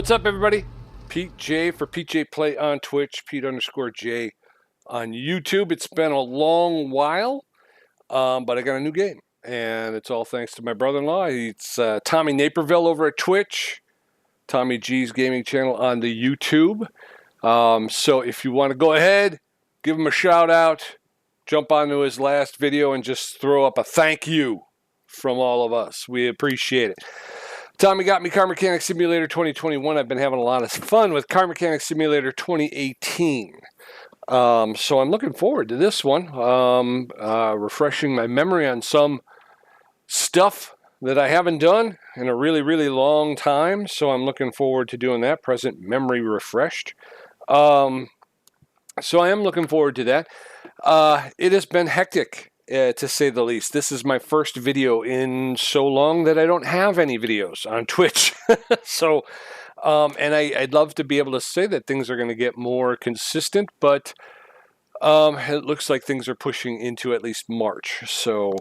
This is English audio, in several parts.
What's up, everybody? Pete J for Pete J Play on Twitch, Pete_J on YouTube. It's been a long while, but I got a new game, and it's all thanks to my brother-in-law. It's Tommy Naperville over at Twitch, Tommy G's gaming channel on the YouTube. So if you want to go ahead, give him a shout out, jump onto his last video, and just throw up a thank you from all of us. We appreciate it. Tommy got me Car Mechanic Simulator 2021. I've been having a lot of fun with Car Mechanic Simulator 2018. So I'm looking forward to this one. Refreshing my memory on some stuff that I haven't done in a really, really long time. So I'm looking forward to doing that. Present memory refreshed. So I am looking forward to that. It has been hectic. To say the least. This is my first video in so long that I don't have any videos on Twitch. So, and I'd love to be able to say that things are going to get more consistent, but it looks like things are pushing into at least March. So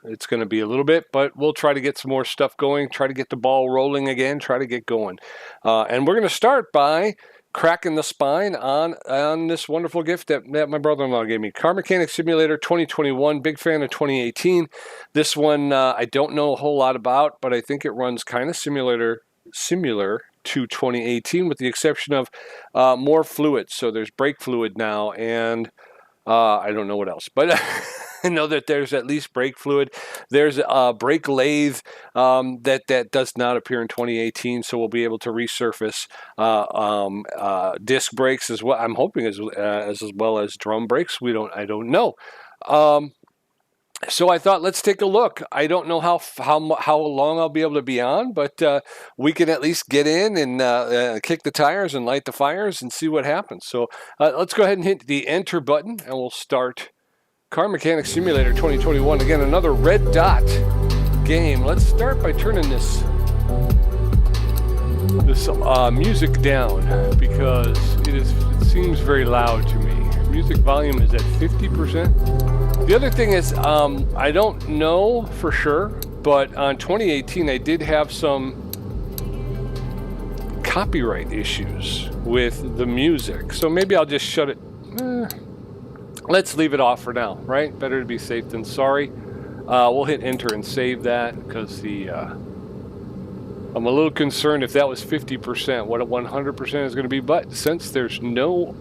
it's going to be a little bit, but we'll try to get some more stuff going, try to get the ball rolling again, try to get going. And we're going to start by cracking the spine on this wonderful gift that my brother-in-law gave me. Car Mechanic Simulator 2021. Big fan of 2018. This one I don't know a whole lot about, but I think it runs kind of similar to 2018 with the exception of more fluid. So there's brake fluid now, and I don't know what else. But I know that there's at least brake fluid. There's a brake lathe that does not appear in 2018, so we'll be able to resurface disc brakes as well. I'm hoping as well as drum brakes. I don't know. So I thought, let's take a look. I don't know how long I'll be able to be on, but we can at least get in and kick the tires and light the fires and see what happens. So let's go ahead and hit the enter button, and we'll start Car Mechanic Simulator 2021. Again, another red dot game. Let's start by turning this music down because it seems very loud to me. Music volume is at 50%. The other thing is, I don't know for sure, but on 2018 I did have some copyright issues with the music, so maybe I'll just shut it. Let's leave it off for now, right? Better to be safe than sorry. We'll hit enter and save that because I'm a little concerned if that was 50%, what a 100% is going to be. But since there's no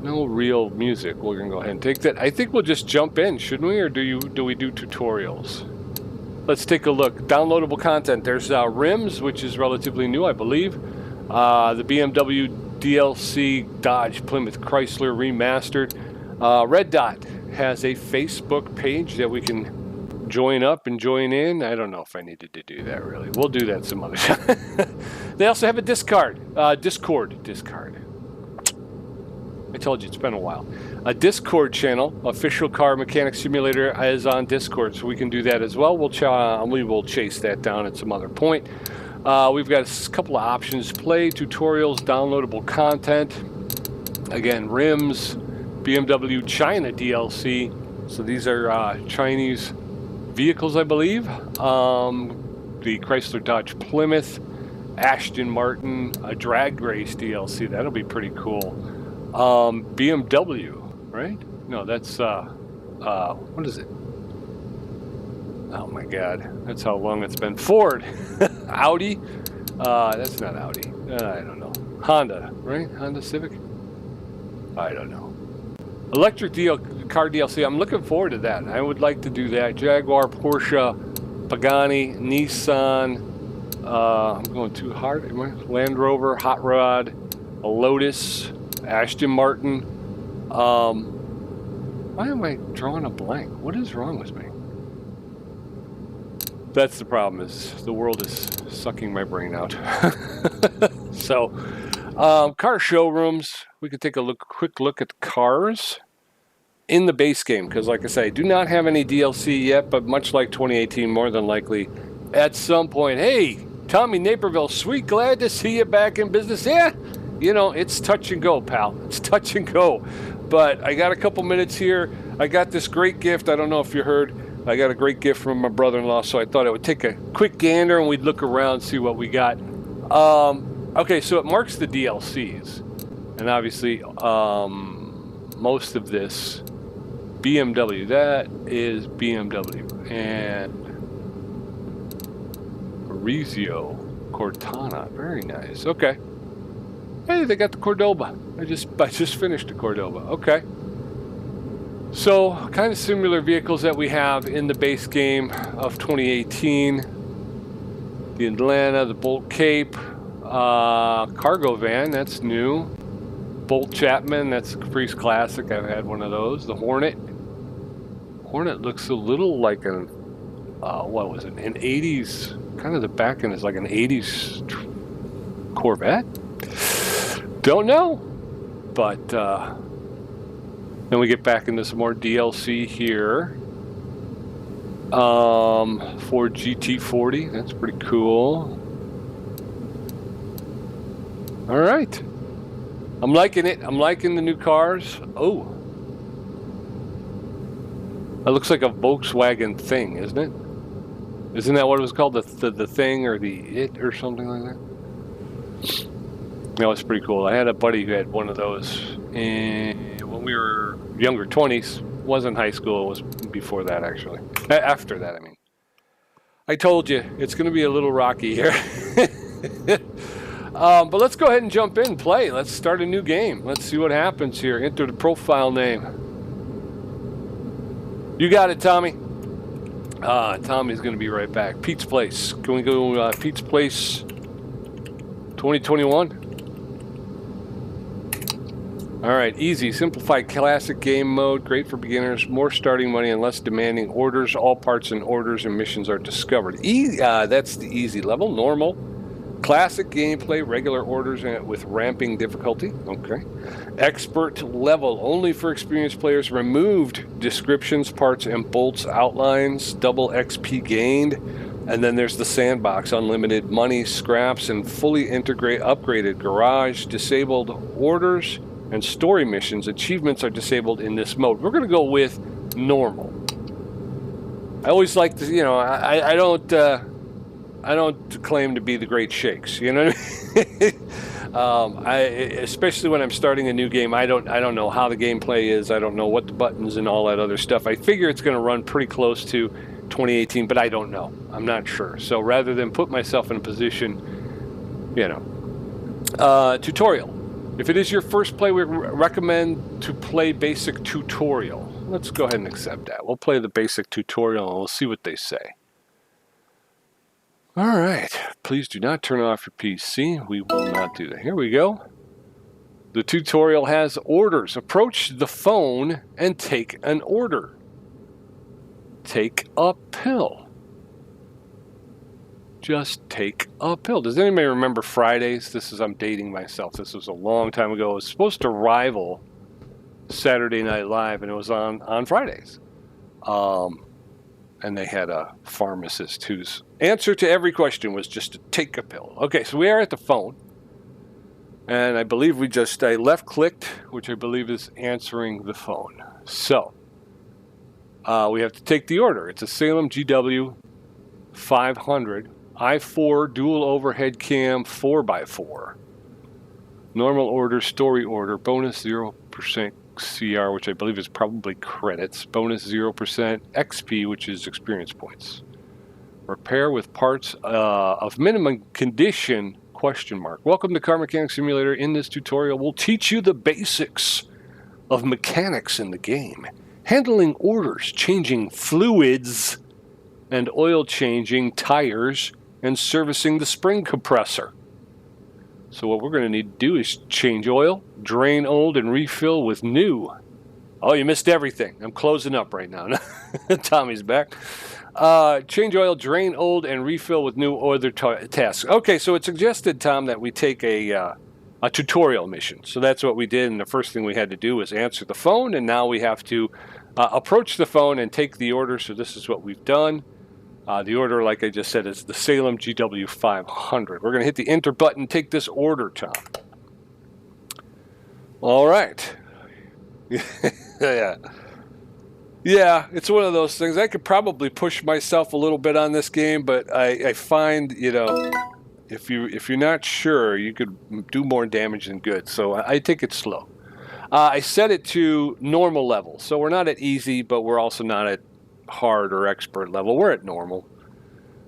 real music, we're going to go ahead and take that. I think we'll just jump in, shouldn't we? Or do we do tutorials? Let's take a look. Downloadable content. There's rims, which is relatively new, I believe. The BMW DLC Dodge Plymouth Chrysler Remastered. Red Dot has a Facebook page that we can join up and join in. I don't know if I needed to do that, really. We'll do that some other time. They also have a Discord. I told you, it's been a while. A Discord channel. Official Car Mechanic Simulator is on Discord, so we can do that as well. We will chase that down at some other point. We've got a couple of options: play, tutorials, downloadable content. Again, rims, BMW China DLC. So these are Chinese vehicles, I believe. The Chrysler Dodge Plymouth, Aston Martin, a drag race DLC. That'll be pretty cool. BMW, right? No, that's what is it? Oh my God, that's how long it's been. Ford, Audi, that's not Audi. I don't know. Honda, right? Honda Civic? I don't know. Electric car DLC, I'm looking forward to that. I would like to do that. Jaguar, Porsche, Pagani, Nissan, I'm going too hard. Land Rover, Hot Rod, a Lotus, Aston Martin. Why am I drawing a blank? What is wrong with me? That's the problem, is the world is sucking my brain out. So, car showrooms. We could take a quick look at cars in the base game, because like I say, I do not have any DLC yet, but much like 2018, more than likely, at some point, hey, Tommy Naperville, sweet, glad to see you back in business. Yeah, you know, it's touch and go, pal. It's touch and go. But I got a couple minutes here. I got this great gift. I don't know if you heard. I got a great gift from my brother-in-law, so I thought I would take a quick gander and we'd look around, see what we got. Okay, so it marks the DLCs. And obviously, most of this, BMW, that is BMW. And Orizio Cortana, very nice. Okay. Hey, they got the Cordoba. I just finished the Cordoba. Okay. So, kind of similar vehicles that we have in the base game of 2018. The Atlanta, the Bolt Cape, cargo van, that's new. Bolt Chapman, that's a Caprice Classic. I've had one of those. The Hornet. Hornet looks a little like an, what was it? An 80s, kind of the back end is like an 80s Corvette. Don't know, but then we get back into some more DLC here. Ford GT40, that's pretty cool. All right, I'm liking it. I'm liking the new cars. Oh, that looks like a Volkswagen Thing, isn't it? Isn't that what it was called? The Thing or the It or something like that? That was pretty cool. I had a buddy who had one of those when we were younger, 20s. Wasn't high school. It was before that, actually. After that, I mean. I told you, it's going to be a little rocky here. But let's go ahead and jump in and play. Let's start a new game. Let's see what happens here. Enter the profile name. You got it, Tommy. Tommy's going to be right back. Pete's Place. Can we go Pete's Place 2021? All right, easy, simplified classic game mode, great for beginners, more starting money and less demanding orders. All parts and orders and missions are discovered. That's the easy level. Normal, classic gameplay, regular orders with ramping difficulty. Okay. Expert level, only for experienced players. Removed descriptions, parts and bolts, outlines, double XP gained. And then there's the sandbox, unlimited money, scraps, and fully upgraded garage, disabled orders, and story missions. Achievements are disabled in this mode. We're going to go with normal. I always like to, I don't claim to be the great shakes. You know what I mean? Especially when I'm starting a new game, I don't know how the gameplay is. I don't know what the buttons and all that other stuff. I figure it's going to run pretty close to 2018, but I don't know. I'm not sure. So rather than put myself in a position, tutorial. If it is your first play, we recommend to play basic tutorial. Let's go ahead and accept that. We'll play the basic tutorial and we'll see what they say. All right. Please do not turn off your PC. We will not do that. Here we go. The tutorial has orders. Approach the phone and take an order. Take a pill. Just take a pill. Does anybody remember Fridays? I'm dating myself. This was a long time ago. It was supposed to rival Saturday Night Live, and it was on Fridays. And they had a pharmacist whose answer to every question was just to take a pill. Okay, so we are at the phone. And I believe I left-clicked, which I believe is answering the phone. So, we have to take the order. It's a Salem GW 500. I4 dual overhead cam 4x4. Normal order, story order, bonus 0% CR, which I believe is probably credits. Bonus 0% XP, which is experience points. Repair with parts of minimum condition, ? Welcome to Car Mechanics Simulator. In this tutorial, we'll teach you the basics of mechanics in the game. Handling orders, changing fluids, and oil changing tires, and servicing the spring compressor. So what we're going to need to do is change oil, drain old, and refill with new. Oh, you missed everything. I'm closing up right now. Tommy's back. Change oil, drain old, and refill with new other tasks. Okay, so it suggested, Tom, that we take a tutorial mission. So that's what we did, and the first thing we had to do was answer the phone, and now we have to approach the phone and take the order. So this is what we've done. The order, like I just said, is the Salem GW 500. We're going to hit the enter button, take this order, Tom. All right. Yeah. Yeah, it's one of those things. I could probably push myself a little bit on this game, but I find, you know, if you're not sure, you could do more damage than good. So I take it slow. I set it to normal level, so we're not at easy, but we're also not at hard or expert level. We're at normal.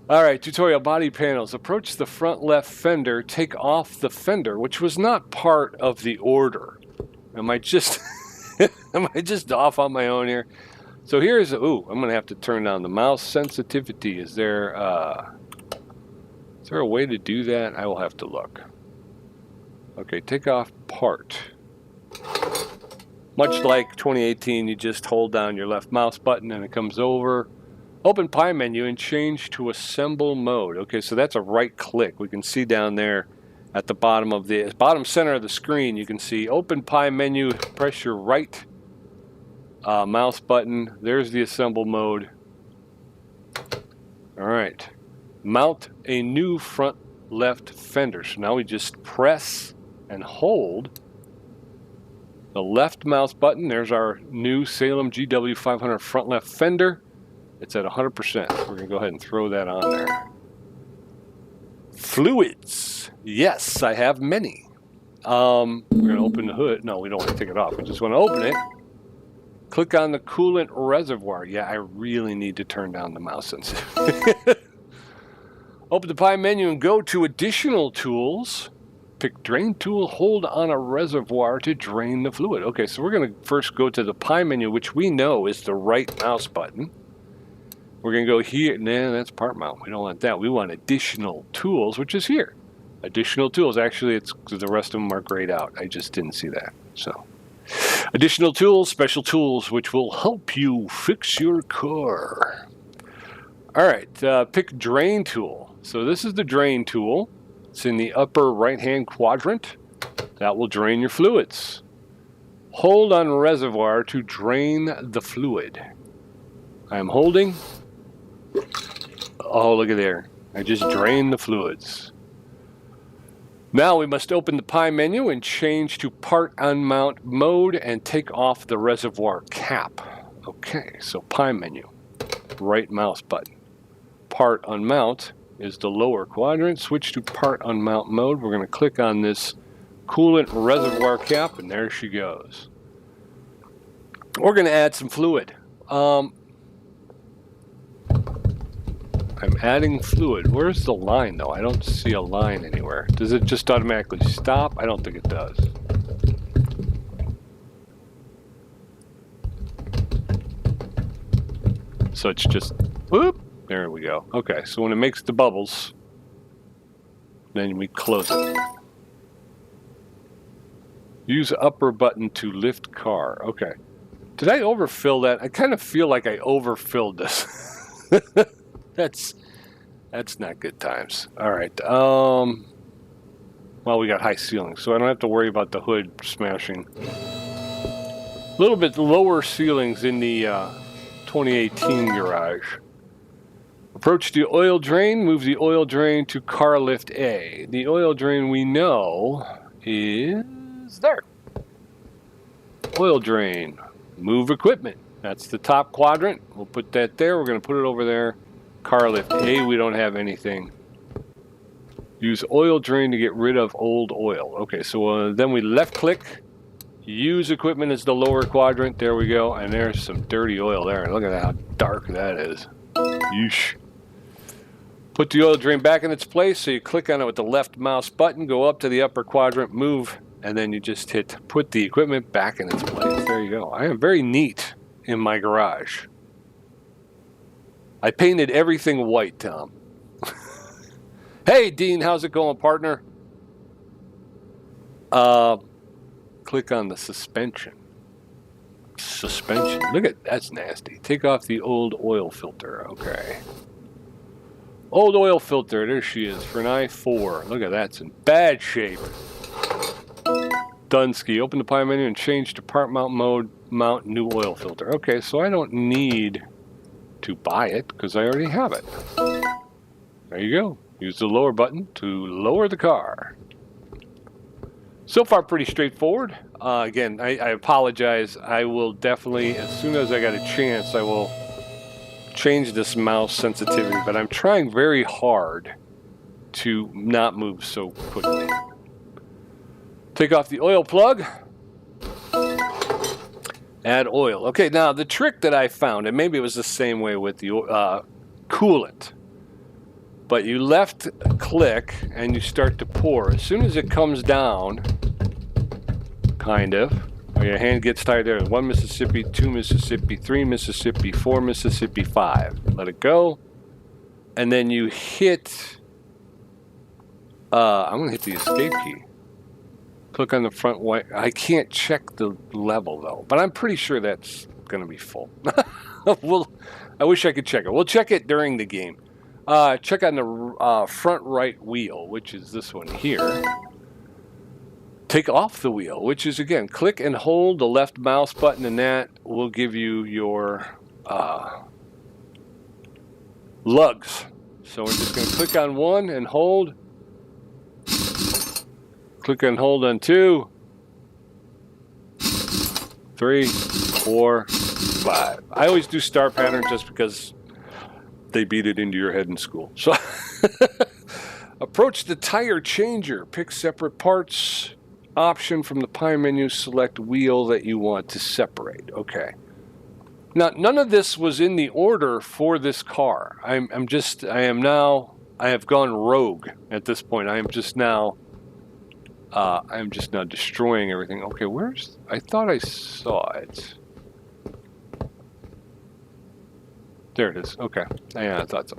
All right, tutorial body panels. Approach the front left fender, take off the fender, which was not part of the order. Am I just am I just off on my own here? So here's, ooh, I'm going to have to turn down the mouse sensitivity. Is there a way to do that? I will have to look. Okay, take off part. Much like 2018, you just hold down your left mouse button and it comes over. Open pie menu and change to assemble mode. Okay, so that's a right click. We can see down there at the bottom of the bottom center of the screen, you can see open pie menu, press your right mouse button. There's the assemble mode. All right. Mount a new front left fender. So now we just press and hold the left mouse button. There's our new Salem GW500 front left fender. It's at 100%. We're going to go ahead and throw that on there. Fluids. Yes, I have many. We're going to open the hood. No, we don't want to take it off. We just want to open it. Click on the coolant reservoir. Yeah, I really need to turn down the mouse sensitivity. Open the pie menu and go to additional tools. Pick drain tool, hold on a reservoir to drain the fluid. Okay, so we're going to first go to the pie menu, which we know is the right mouse button. We're going to go here. Nah, that's part mount. We don't want that. We want additional tools, which is here. Additional tools. Actually, it's the rest of them are grayed out. I just didn't see that. So, additional tools, special tools, which will help you fix your car. All right, pick drain tool. So this is the drain tool. It's in the upper right-hand quadrant. That will drain your fluids. Hold on reservoir to drain the fluid. I am holding. Oh, look at there. I just drained the fluids. Now we must open the pie menu and change to part unmount mode and take off the reservoir cap. Okay, so pie menu, right mouse button. Part unmount is the lower quadrant. Switch to part unmount mode. We're going to click on this coolant reservoir cap, and there she goes. We're going to add some fluid. I'm adding fluid. Where's the line, though? I don't see a line anywhere. Does it just automatically stop? I don't think it does. So it's just, whoop, there we go. Okay, so when it makes the bubbles, then we close it. Use upper button to lift car. Okay. Did I overfill that? I kind of feel like I overfilled this. That's not good times. All right. Well, we got high ceilings, so I don't have to worry about the hood smashing. A little bit lower ceilings in the 2018 garage. Approach the oil drain. Move the oil drain to car lift A. The oil drain we know is there. Oil drain. Move equipment. That's the top quadrant. We'll put that there. We're going to put it over there. Car lift A, we don't have anything. Use oil drain to get rid of old oil. Okay, so then we left click. Use equipment as the lower quadrant. There we go. And there's some dirty oil there. Look at how dark that is. Yeesh. Put the oil drain back in its place. So you click on it with the left mouse button. Go up to the upper quadrant. Move. And then you just hit put the equipment back in its place. There you go. I am very neat in my garage. I painted everything white, Tom. Hey, Dean, how's it going, partner? Click on the suspension. Suspension. Look at that's nasty. Take off the old oil filter. Okay. Old oil filter. There she is for an i4. Look at that. It's in bad shape. Dunsky. Open the pie menu and change to part mount mode. Mount new oil filter. Okay, so I don't need to buy it because I already have it. There you go. Use the lower button to lower the car. So far, pretty straightforward. Again, I apologize. I will definitely, as soon as I got a chance, I will change this mouse sensitivity, but I'm trying very hard to not move so quickly. Take off the oil plug. Add oil. Okay, now the trick that I found, and maybe it was the same way with the coolant, but you left click and you start to pour. As soon as it comes down, kind of, or your hand gets tight there, 1 Mississippi, 2 Mississippi, 3 Mississippi, 4 Mississippi, 5. Let it go. And then you hit, I'm going to hit the escape key. Click on the front white. I can't check the level though, but I'm pretty sure that's going to be full. I wish I could check it. We'll check it during the game. Check on the front right wheel, which is this one here. Take off the wheel, which is, again, click and hold the left mouse button, and that will give you your lugs. So we're just going to click on 1 and hold. Click and hold on 2, 3, 4, 5. I always do star pattern just because they beat it into your head in school. So approach the tire changer. Pick separate parts option from the pie menu. Select wheel that you want to separate. Okay. Now, none of this was in the order for this car. I have gone rogue at this point. I'm just now destroying everything. Okay, I thought I saw it. There it is. Okay. Yeah, I thought so.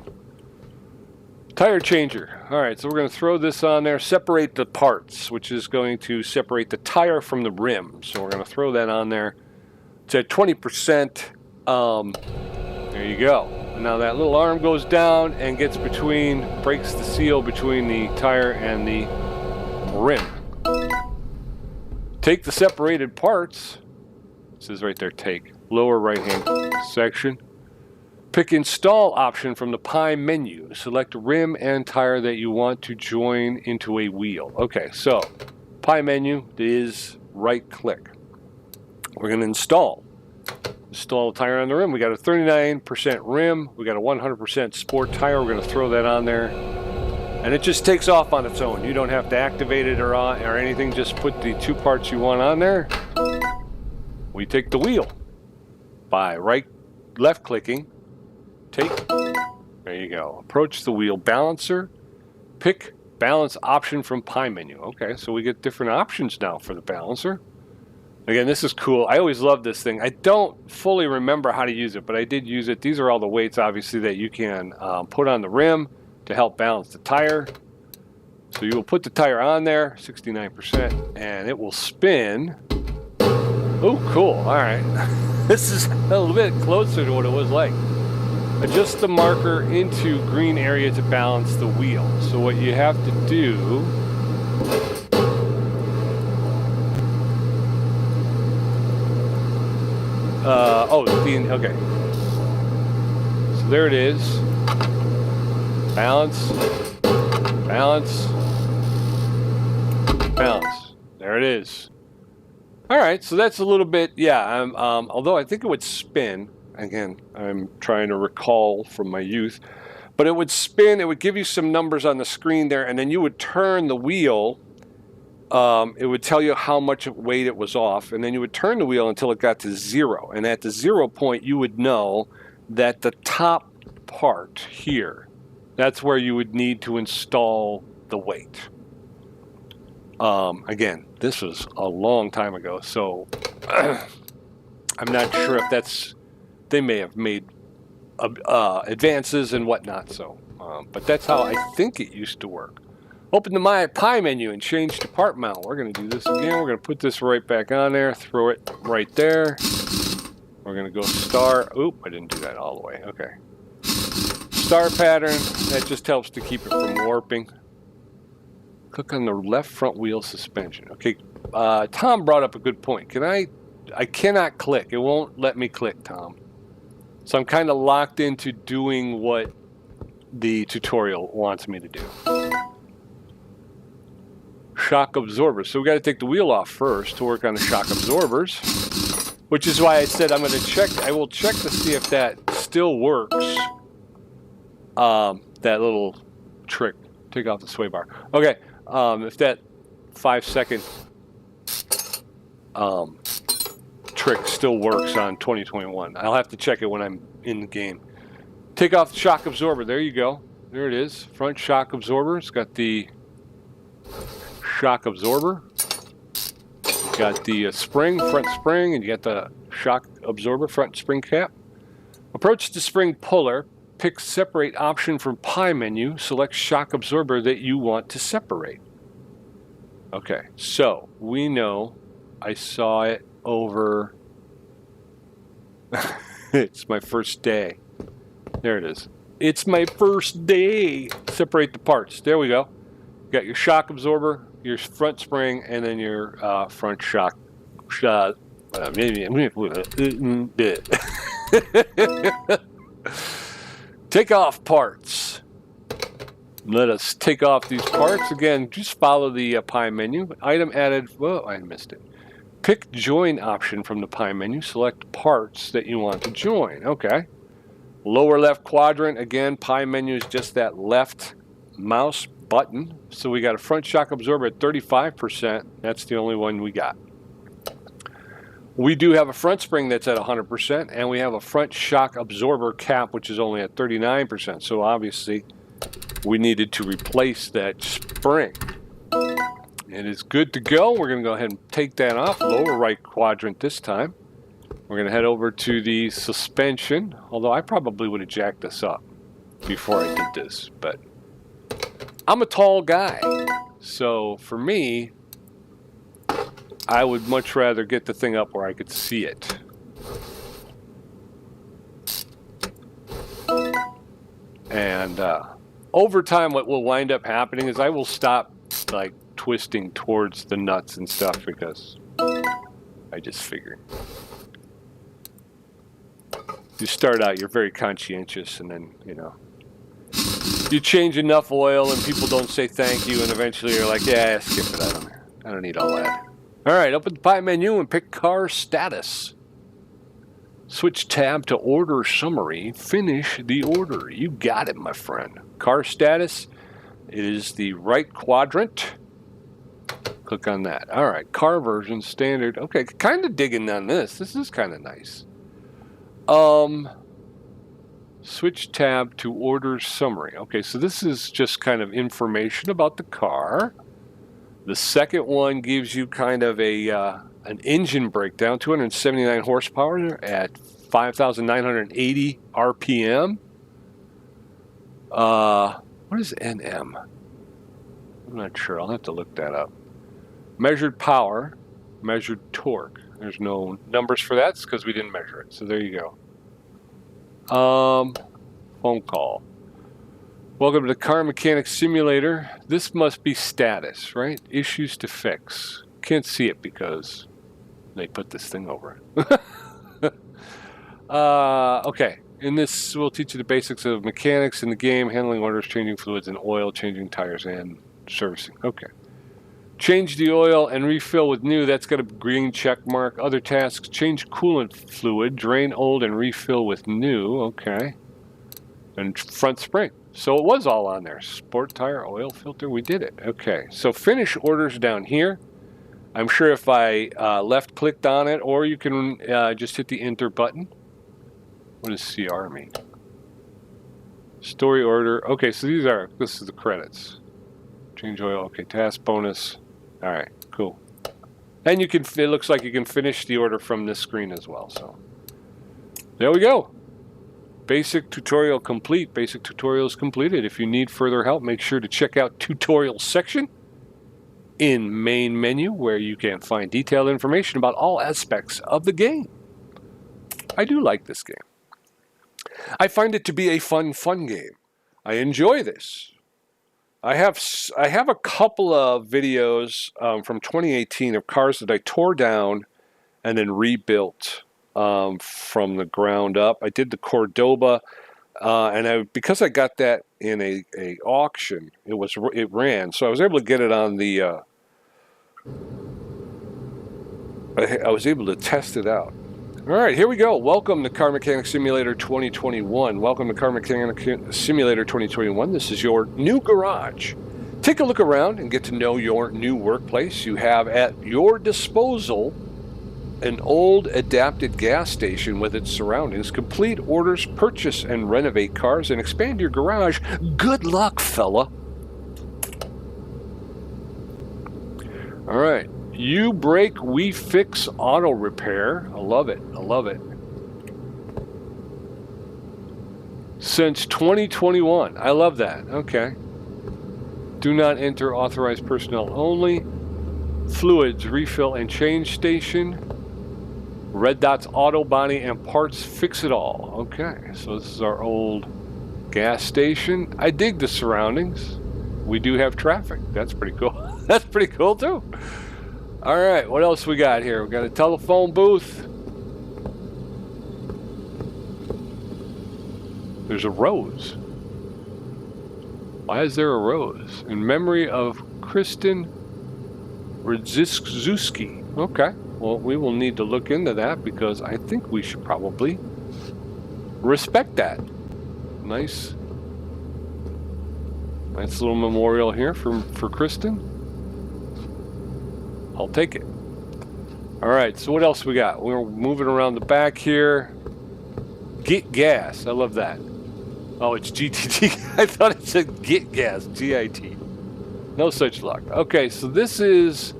Tire changer. All right, so we're going to throw this on there. Separate the parts, which is going to separate the tire from the rim. So we're going to throw that on there. It's at 20%. There you go. And now that little arm goes down and gets breaks the seal between the tire and the rim. Take the separated parts. It says right there, take. Lower right-hand section. Pick install option from the pie menu. Select rim and tire that you want to join into a wheel. Okay, so pie menu is right click. We're going to install the tire on the rim. We got a 39% rim. We got a 100% sport tire. We're going to throw that on there. And it just takes off on its own. You don't have to activate it or anything. Just put the 2 parts you want on there. We take the wheel by left clicking. There you go. Approach the wheel balancer. Pick balance option from pie menu. Okay, so we get different options now for the balancer. Again, this is cool. I always love this thing. I don't fully remember how to use it, but I did use it. These are all the weights, obviously, that you can put on the rim to help balance the tire. So you will put the tire on there, 69%, and it will spin. Oh, cool. All right. This is a little bit closer to what it was like. Adjust the marker into green area to balance the wheel. So what you have to do okay. So there it is. Balance, balance, balance. There it is. All right, so that's a little bit, yeah. Although I think it would spin. Again, I'm trying to recall from my youth, but it would spin. It would give you some numbers on the screen there, and then you would turn the wheel. It would tell you how much weight it was off, and then you would turn the wheel until it got to 0. And at the 0 point, you would know that the top part here, that's where you would need to install the weight. Again, this was a long time ago, so I'm not sure if they may have made advances and whatnot, so but that's how I think it used to work. Open the My Pie menu and change to part mount. We're going to do this again. We're going to put this right back on there, throw it right there. We're going to go star. Oop, I didn't do that all the way. Okay. Star pattern. That just helps to keep it from warping. Click on the left front wheel suspension. Okay, Tom brought up a good point. I cannot click. It won't let me click, Tom. So I'm kind of locked into doing what the tutorial wants me to do. shock absorbers. So we got to take the wheel off first to work on the shock absorbers, which is why I said I'm going to check. I will check to see if that still works. That little trick, take off the sway bar. Okay, if that 5-second trick still works on 2021, I'll have to check it when I'm in the game. Take off the shock absorber. There you go. There it is. Front shock absorber. It's got the shock absorber. Got the spring, front spring, and you got the shock absorber, front spring cap. Approach the spring puller. Pick separate option from pie menu. Select shock absorber that you want to separate. Okay, so we know I saw it over. It's my first day. There it is. It's my first day. Separate the parts. There we go. You got your shock absorber, your front spring, and then your front shock. Take off parts. Let us take off these parts. Again, just follow the pie menu. Item added. Whoa, I missed it. Pick join option from the pie menu. Select parts that you want to join. Okay. Lower left quadrant. Again, pie menu is just that left mouse button. So we got a front shock absorber at 35%. That's the only one we got. We do have a front spring that's at 100%, and we have a front shock absorber cap, which is only at 39%. So obviously, we needed to replace that spring. It is good to go. We're going to go ahead and take that off. Lower right quadrant this time. We're going to head over to the suspension, although I probably would have jacked this up before I did this, but I'm a tall guy. So for me, I would much rather get the thing up where I could see it. And over time, what will wind up happening is I will stop like twisting towards the nuts and stuff because I just figured. You start out, you're very conscientious, and then, you know, you change enough oil and people don't say thank you, and eventually you're like, yeah, skip it, I don't need all that. All right, open the pie menu and pick car status. Switch tab to order summary. Finish the order. You got it, my friend. Car status, it is the right quadrant. Click on that. All right, car version, standard. Okay, kind of digging on this. This is kind of nice. Switch tab to order summary. Okay, so this is just kind of information about the car. The second one gives you kind of a an engine breakdown, 279 horsepower at 5,980 RPM. What is NM? I'm not sure. I'll have to look that up. Measured power, measured torque. There's no numbers for that because we didn't measure it. So there you go. Phone call. Welcome to the Car Mechanic Simulator. This must be status, right? Issues to fix. Can't see it because they put this thing over it. Okay. In this, we'll teach you the basics of mechanics in the game, handling orders, changing fluids and oil, changing tires, and servicing. Okay. Change the oil and refill with new. That's got a green check mark. Other tasks, change coolant fluid, drain old and refill with new. Okay. And front spring. So it was all on there. Sport tire, oil filter, we did it. Okay, so finish orders down here. I'm sure if I left clicked on it, or you can just hit the enter button. What does CR mean? Story order. Okay, so this is the credits. Change oil, okay, task bonus. All right, cool. And you can, it looks like you can finish the order from this screen as well. So there we go. Basic tutorial complete. Basic tutorial is completed. If you need further help, make sure to check out tutorial section in main menu where you can find detailed information about all aspects of the game. I do like this game. I find it to be a fun game. I enjoy this. I have a couple of videos from 2018 of cars that I tore down and then rebuilt from the ground up. I did the Cordoba, and because I got that in a auction, it ran, so I was able to get it on the I was able to test it out. All right, here we go. Welcome to Car Mechanic Simulator 2021. Welcome to Car Mechanic Simulator 2021. This is your new garage. Take a look around and get to know your new workplace. You have at your disposal an old adapted gas station with its surroundings. Complete orders, purchase and renovate cars, and expand your garage. Good luck, fella. All right. You break, we fix auto repair. I love it. I love it. Since 2021. I love that. Okay. Do not enter authorized personnel only. Fluids, refill and change station. Red Dots Auto Body and Parts, fix it all. Okay, so this is our old gas station. I dig the surroundings. We do have traffic. That's pretty cool. That's pretty cool too. All right, what else we got here? We got a telephone booth. There's a rose. Why is there a rose? In memory of Kristen Radzewski. Okay. Well, we will need to look into that because I think we should probably respect that. Nice little memorial here for Kristen. I'll take it. All right, so what else we got? We're moving around the back here. Get gas. I love that. Oh, it's GTT. I thought it said get gas. GIT. No such luck. Okay, so this is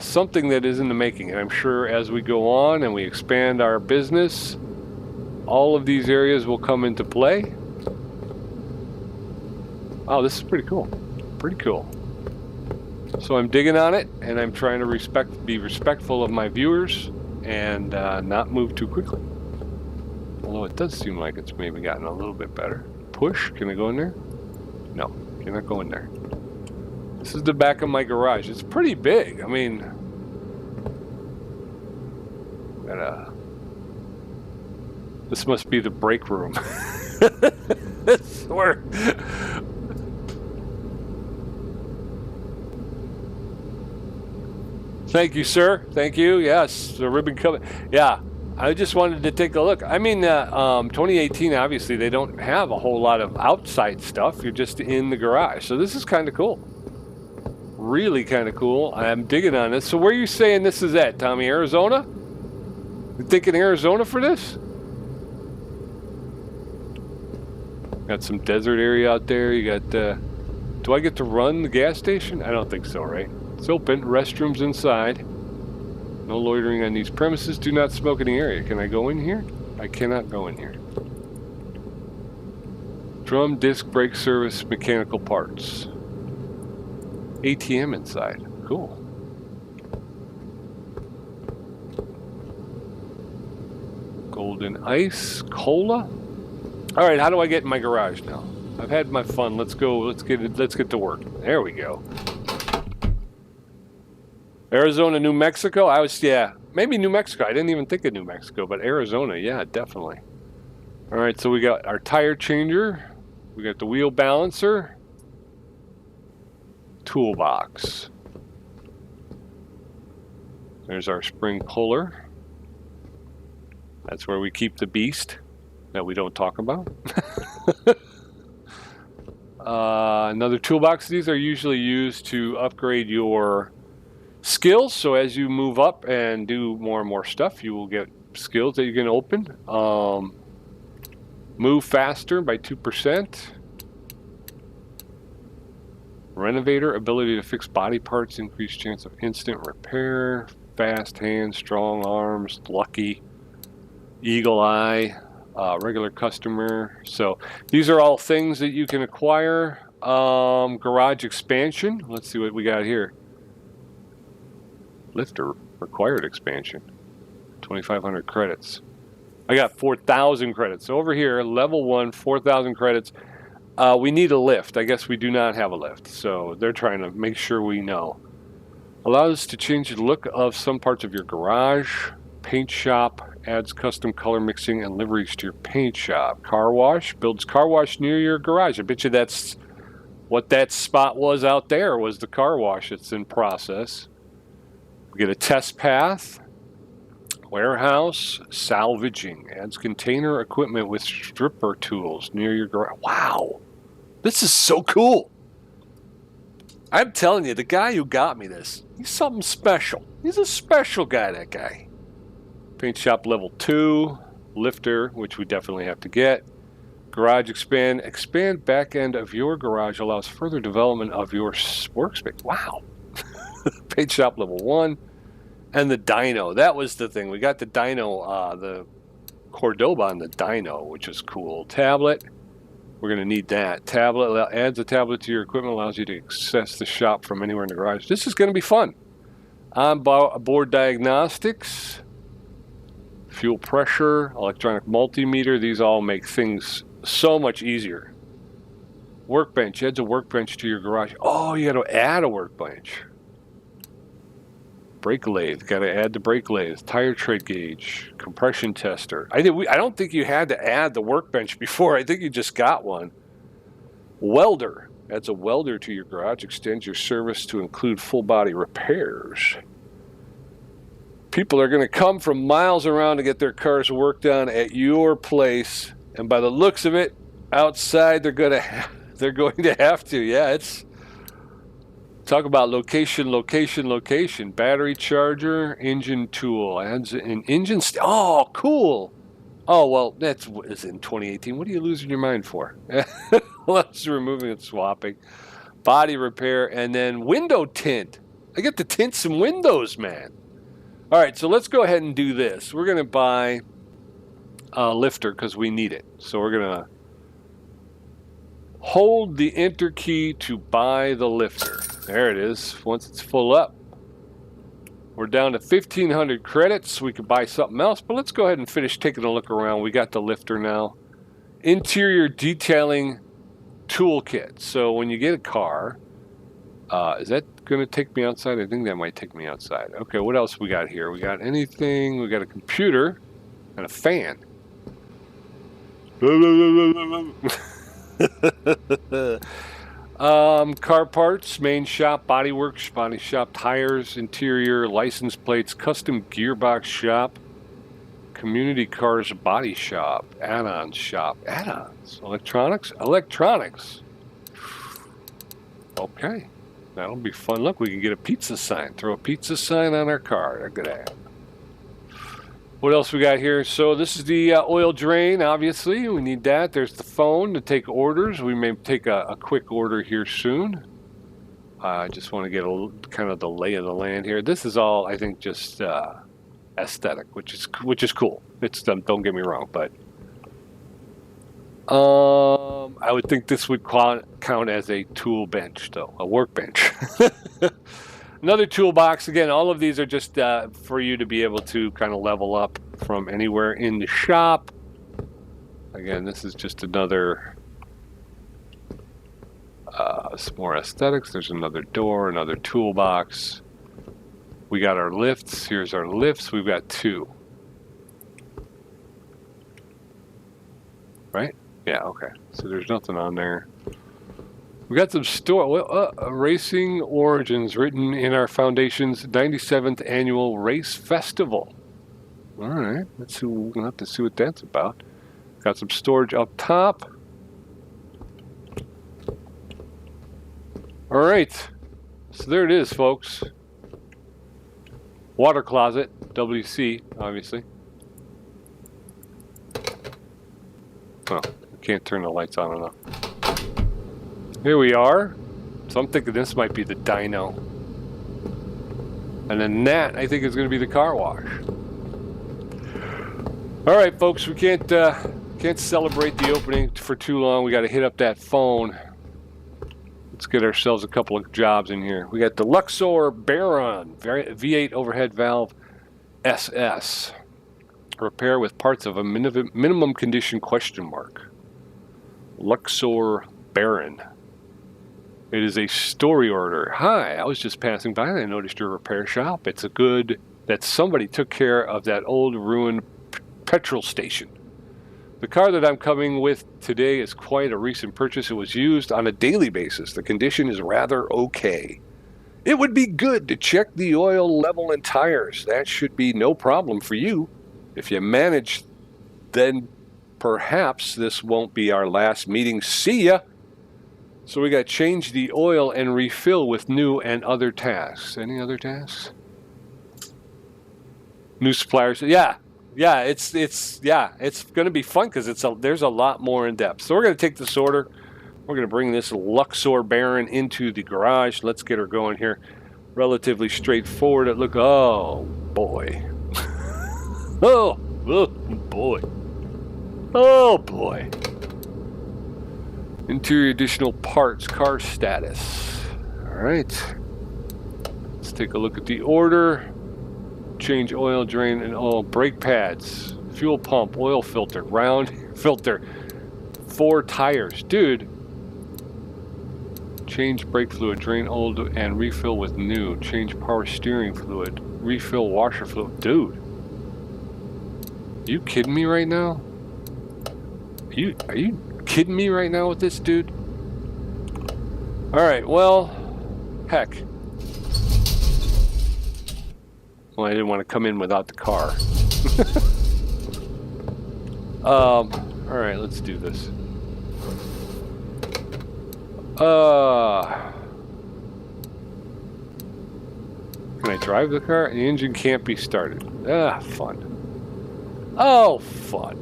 something that is in the making, and I'm sure as we go on and we expand our business, all of these areas will come into play. Oh, this is pretty cool. Pretty cool. So I'm digging on it, and I'm trying to be respectful of my viewers and not move too quickly. Although it does seem like it's maybe gotten a little bit better. Push, can I go in there? No, cannot go in there. This is the back of my garage. It's pretty big. I mean, this must be the break room. This where. Thank you, sir. Thank you. Yes, the ribbon coming. Yeah, I just wanted to take a look. I mean, 2018, obviously, they don't have a whole lot of outside stuff. You're just in the garage. So this is kind of cool. Really kind of cool. I'm digging on this. So where are you saying this is at, Tommy? Arizona? You thinking Arizona for this? Got some desert area out there. You got, do I get to run the gas station? I don't think so, right? It's open. Restrooms inside. No loitering on these premises. Do not smoke in the area. Can I go in here? I cannot go in here. Drum, disc, brake service, mechanical parts. ATM inside. Cool. Golden ice, cola. All right, how do I get in my garage now? I've had my fun. Let's go. Let's get to work. There we go. Arizona, New Mexico. Maybe New Mexico. I didn't even think of New Mexico, but Arizona, yeah, definitely. All right, so we got our tire changer. We got the wheel balancer. Toolbox. There's our spring puller. That's where we keep the beast that we don't talk about. Another toolbox. These are usually used to upgrade your skills. So as you move up and do more and more stuff, you will get skills that you can open. Move faster by 2%. Renovator, ability to fix body parts, increased chance of instant repair, fast hands, strong arms, lucky, eagle eye, regular customer. So these are all things that you can acquire. Garage expansion. Let's see what we got here. Lifter required expansion. 2,500 credits. I got 4,000 credits. So over here, level 1, 4,000 credits. We need a lift. I guess we do not have a lift. So they're trying to make sure we know. Allows to change the look of some parts of your garage. Paint shop. Adds custom color mixing and liveries to your paint shop. Car wash. Builds car wash near your garage. I bet you that's what that spot was out there was the car wash that's in process. We get a test path. Warehouse salvaging adds container equipment with stripper tools near your garage. Wow, this is so cool. I'm telling you, the guy who got me this, he's something special. He's a special guy, that guy. Paint shop level 2, lifter, which we definitely have to get. Garage expand. Expand back end of your garage allows further development of your workspace. Wow. Paint shop level 1. And the dyno, that was the thing. We got the dyno, the Cordoba on the dyno, which is cool. Tablet, we're going to need that. Tablet adds a tablet to your equipment, allows you to access the shop from anywhere in the garage. This is going to be fun. Onboard diagnostics, fuel pressure, electronic multimeter. These all make things so much easier. Workbench, adds a workbench to your garage. Oh, you got to add a workbench. Brake lathe, got to add the brake lathe. Tire tread gauge, compression tester. I don't think you had to add the workbench before. I think you just got one. Welder, adds a welder to your garage. Extends your service to include full body repairs. People are going to come from miles around to get their cars worked on at your place, and by the looks of it, outside they're going to have to. Yeah, it's. Talk about location, location, location. Battery charger, engine tool. Adds an engine. Oh, cool. Oh, well, that's in 2018. What are you losing your mind for? Let's removing and swapping. Body repair, and then window tint. I get to tint some windows, man. All right, so let's go ahead and do this. We're going to buy a lifter because we need it. So we're going to hold the enter key to buy the lifter. There it is. Once it's full up, we're down to 1,500 credits. We could buy something else, but let's go ahead and finish taking a look around. We got the lifter now. Interior detailing toolkit. So when you get a car, is that going to take me outside? I think that might take me outside. Okay, what else we got here? We got anything? We got a computer and a fan. Car parts, main shop, bodyworks, body shop, tires, interior, license plates, custom gearbox shop, community cars, body shop, add-ons shop, add-ons, electronics. Okay, that'll be fun. Look, we can get a pizza sign. Throw a pizza sign on our car. They're good at it. What else we got here? So this is the oil drain, obviously. We need that. There's the phone to take orders. We may take a quick order here soon. I just want to get kind of the lay of the land here. This is all, I think, just aesthetic, which is cool. It's don't get me wrong, but I would think this would count as a tool bench, though, a workbench. Another toolbox. Again, all of these are just for you to be able to kind of level up from anywhere in the shop. Again, this is just another, some more aesthetics. There's another door, another toolbox. We got our lifts. Here's our lifts. We've got 2. Right? Yeah, okay. So there's nothing on there. We got some Racing Origins written in our foundation's 97th annual race festival. All right, we'll have to see what that's about. Got some storage up top. All right, so there it is, folks. Water closet, WC, obviously. Oh, I can't turn the lights on enough. Here we are. So I'm thinking this might be the dyno. And then that, I think, is going to be the car wash. All right, folks, we can't celebrate the opening for too long. We got to hit up that phone. Let's get ourselves a couple of jobs in here. We got the Luxor Baron V8 overhead valve SS. Repair with parts of a minimum condition question mark. Luxor Baron. It is a story order. Hi, I was just passing by and I noticed your repair shop. It's a good that somebody took care of that old ruined petrol station. The car that I'm coming with today is quite a recent purchase. It was used on a daily basis. The condition is rather okay. It would be good to check the oil level and tires. That should be no problem for you. If you manage, then perhaps this won't be our last meeting. See ya! So we got to change the oil and refill with new and other tasks. Any other tasks? New suppliers. Yeah, it's going to be fun because there's a lot more in depth. So we're going to take this order. We're going to bring this Luxor Baron into the garage. Let's get her going here. Relatively straightforward. Oh boy. Oh boy. Oh boy. Interior additional parts, car status. All right. Let's take a look at the order. Change oil, drain, and oil. Brake pads, fuel pump, oil filter, round filter, 4 tires. Dude. Change brake fluid, drain old and refill with new. Change power steering fluid, refill washer fluid. Dude. Are you kidding me right now? Are you kidding me right now with this, dude? All right, well, heck. Well, I didn't want to come in without the car. All right, let's do this. Can I drive the car? The engine can't be started. Fun. Oh, fun.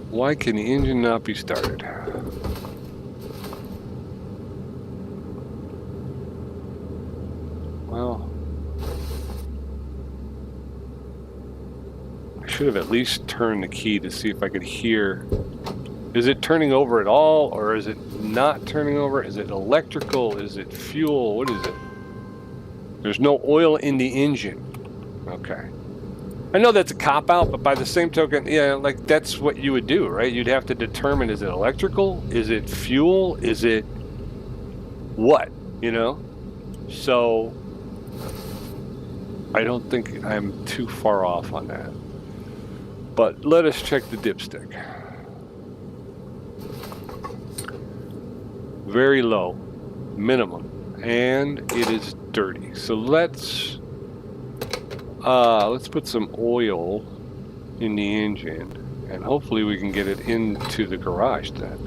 Why can the engine not be started? Well, I should have at least turned the key to see if I could hear. Is it turning over at all, or is it not turning over? Is it electrical? Is it fuel? What is it? There's no oil in the engine. Okay. I know that's a cop-out, but by the same token, yeah, like that's what you would do, right? You'd have to determine, is it electrical? Is it fuel? Is it what? You know? So I don't think I'm too far off on that. But let us check the dipstick. Very low, minimum, and it is dirty. So let's put some oil in the engine, and hopefully we can get it into the garage then.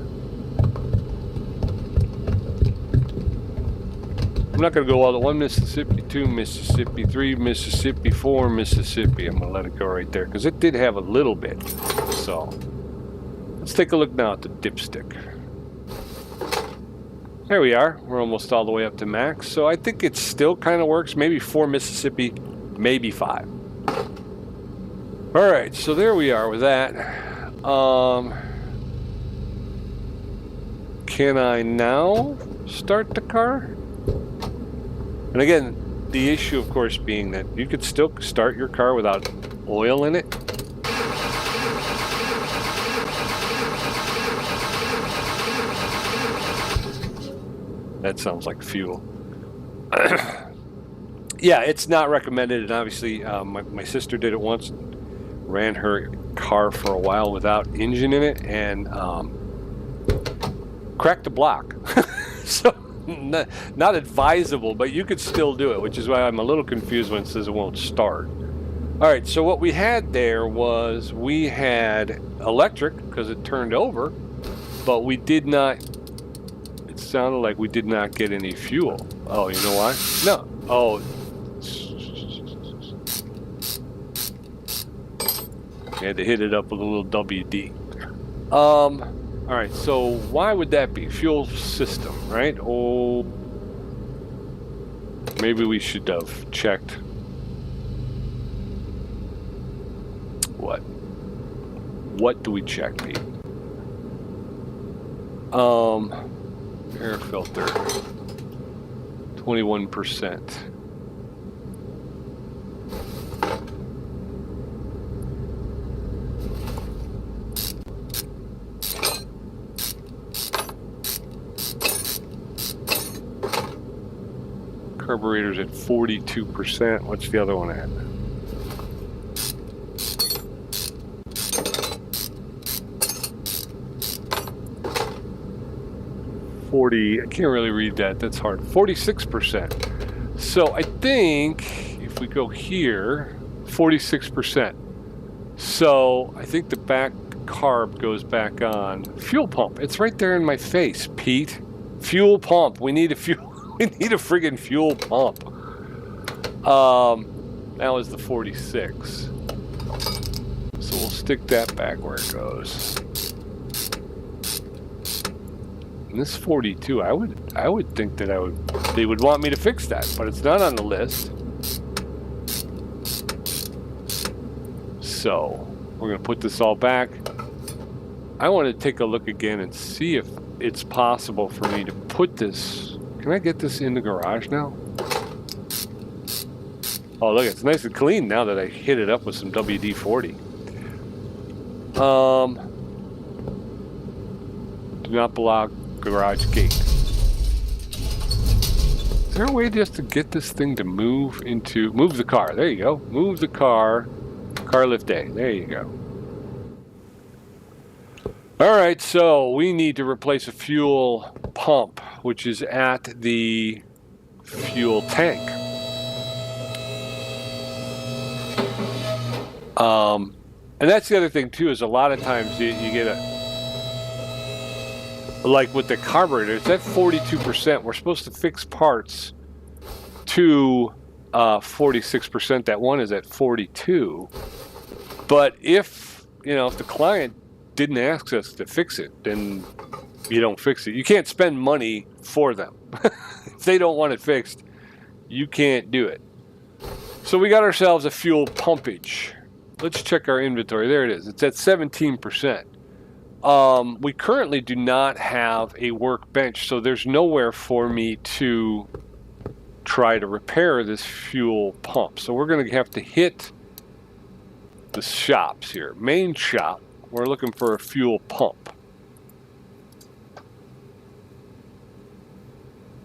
I'm not going to go all the 1 Mississippi, 2 Mississippi, 3 Mississippi, 4 Mississippi. I'm going to let it go right there because it did have a little bit. So let's take a look now at the dipstick. There we are. We're almost all the way up to max. So I think it still kind of works. Maybe 4 Mississippi, maybe 5. All right, so there we are with that. Can I now start the car? And again, the issue, of course, being that you could still start your car without oil in it. That sounds like fuel. Yeah, it's not recommended, and obviously my sister did it once, ran her car for a while without engine in it, and cracked the block. So not advisable, but you could still do it, which is why I'm a little confused when it says it won't start. All right, so what we had there was we had electric because it turned over, but we did not. It sounded like we did not get any fuel. Oh, you know why? No. Oh. You had to hit it up with a little WD. All right, so why would that be? Fuel system, right? Oh, maybe we should have checked. What? What do we check, Pete? Air filter, 21%. Carburetor's at 42%. What's the other one at? 40, I can't really read that, that's hard. 46%. So I think if we go here, 46%. So I think the back carb goes back on. Fuel pump, it's right there in my face, Pete. Fuel pump, we need a friggin' fuel pump. That was the 46. So we'll stick that back where it goes. And this 42, I would think that they would want me to fix that, but it's not on the list. So we're gonna put this all back. I want to take a look again and see if it's possible for me to put this. Can I get this in the garage now? Oh, look, it's nice and clean now that I hit it up with some WD-40. Do not block garage gate. Is there a way just to get this thing to move the car? There you go. Move the car. Car lift day. There you go. All right, so we need to replace a fuel pump, which is at the fuel tank. And that's the other thing too, is a lot of times you get like with the carburetor, it's at 42%. We're supposed to fix parts to 46%. That one is at 42. But if the client didn't ask us to fix it, then you don't fix it. You can't spend money for them. If they don't want it fixed, you can't do it. So we got ourselves a fuel pumpage. Let's check our inventory. There it is. It's at 17%. We currently do not have a workbench, so there's nowhere for me to try to repair this fuel pump. So we're going to have to hit the shops here. Main shop. We're looking for a fuel pump.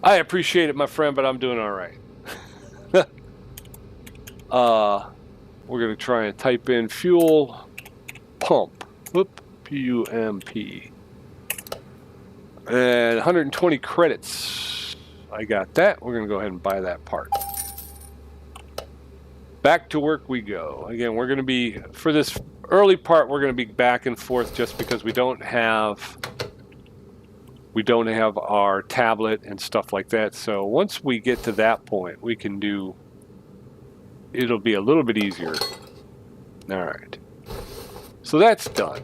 I appreciate it, my friend, but I'm doing all right. We're going to try and type in fuel pump. Whoop, P-U-M-P. And 120 credits. I got that. We're going to go ahead and buy that part. Back to work we go. Again, we're going to be, for this early part, we're going to be back and forth just because we don't have our tablet and stuff like that. So once we get to that point, we can do, it'll be a little bit easier. All right. So that's done.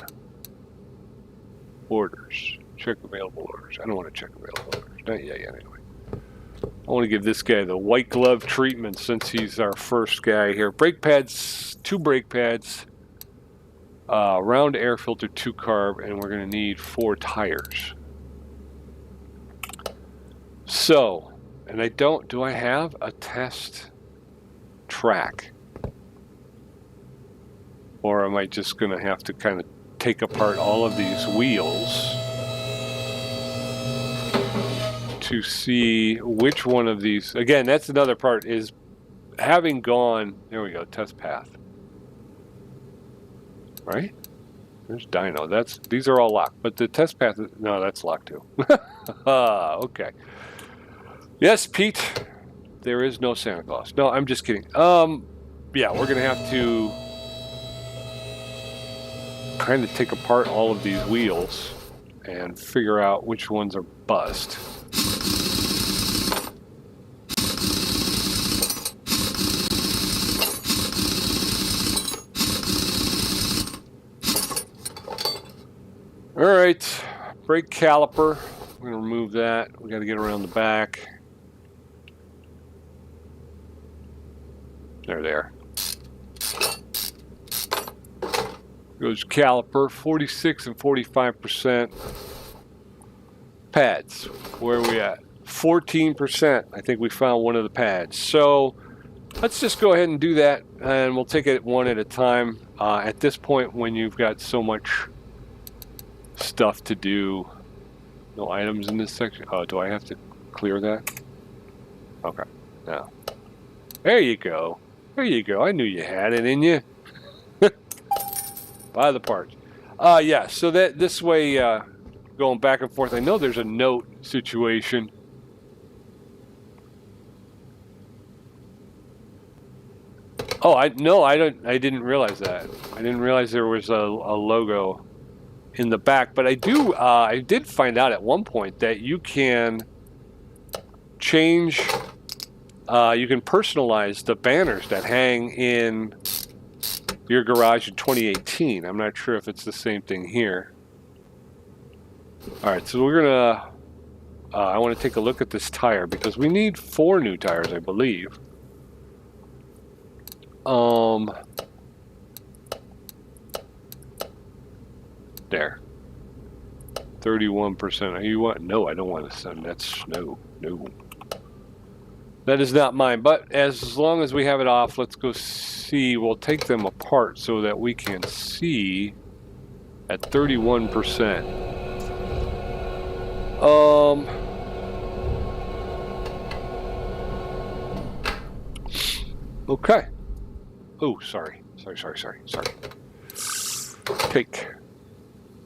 Orders. Check available orders. I don't want to check available orders. Not yet, anyway. I want to give this guy the white glove treatment since he's our first guy here. Brake pads, 2 brake pads, round air filter, 2 carb, and we're going to need 4 tires. So, and do I have a test track? Or am I just going to have to kind of take apart all of these wheels to see which one of these? Again, that's another part, is having gone, there we go, test path. Right? There's dyno. These are all locked, but the test path, no, that's locked too. Okay. Yes, Pete, there is no Santa Claus. No, I'm just kidding. Yeah, we're going to have to kind of take apart all of these wheels and figure out which ones are bust. All right, brake caliper. We're going to remove that. We got to get around the back. There. Goes caliper, 46 and 45%. Pads, where are we at? 14%. I think we found one of the pads. So let's just go ahead and do that, and we'll take it one at a time. At this point, when you've got so much stuff to do, no items in this section. Oh, do I have to clear that? Okay, now. There you go. There you go. I knew you had it in you. Buy the parts. Yeah, so that this way going back and forth. I know there's a note situation. Oh, I didn't realize that. I didn't realize there was a logo in the back, but I did find out at one point that you can change, you can personalize the banners that hang in your garage in 2018. I'm not sure if it's the same thing here. All right, so we're gonna, I want to take a look at this tire because we need 4 new tires, I believe. There. 31%. You want? No, I don't want to send. That's no. That is not mine. But as long as we have it off, let's go see. We'll take them apart so that we can see at 31%. Okay. Oh, sorry. Take.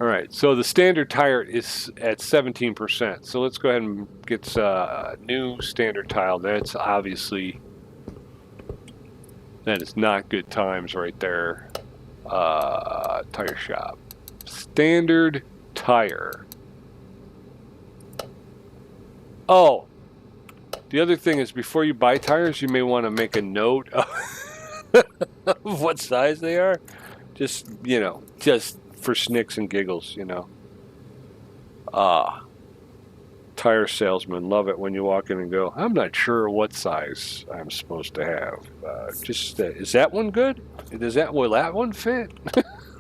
All right, so the standard tire is at 17%. So let's go ahead and get new standard tile. That's obviously, that is not good times right there. Tire shop. Standard tire. Oh, the other thing is before you buy tires, you may want to make a note of what size they are. Just, you know, just for snicks and giggles, you know. Tire salesmen love it when you walk in and go, I'm not sure what size I'm supposed to have. Is that one good? Will that one fit?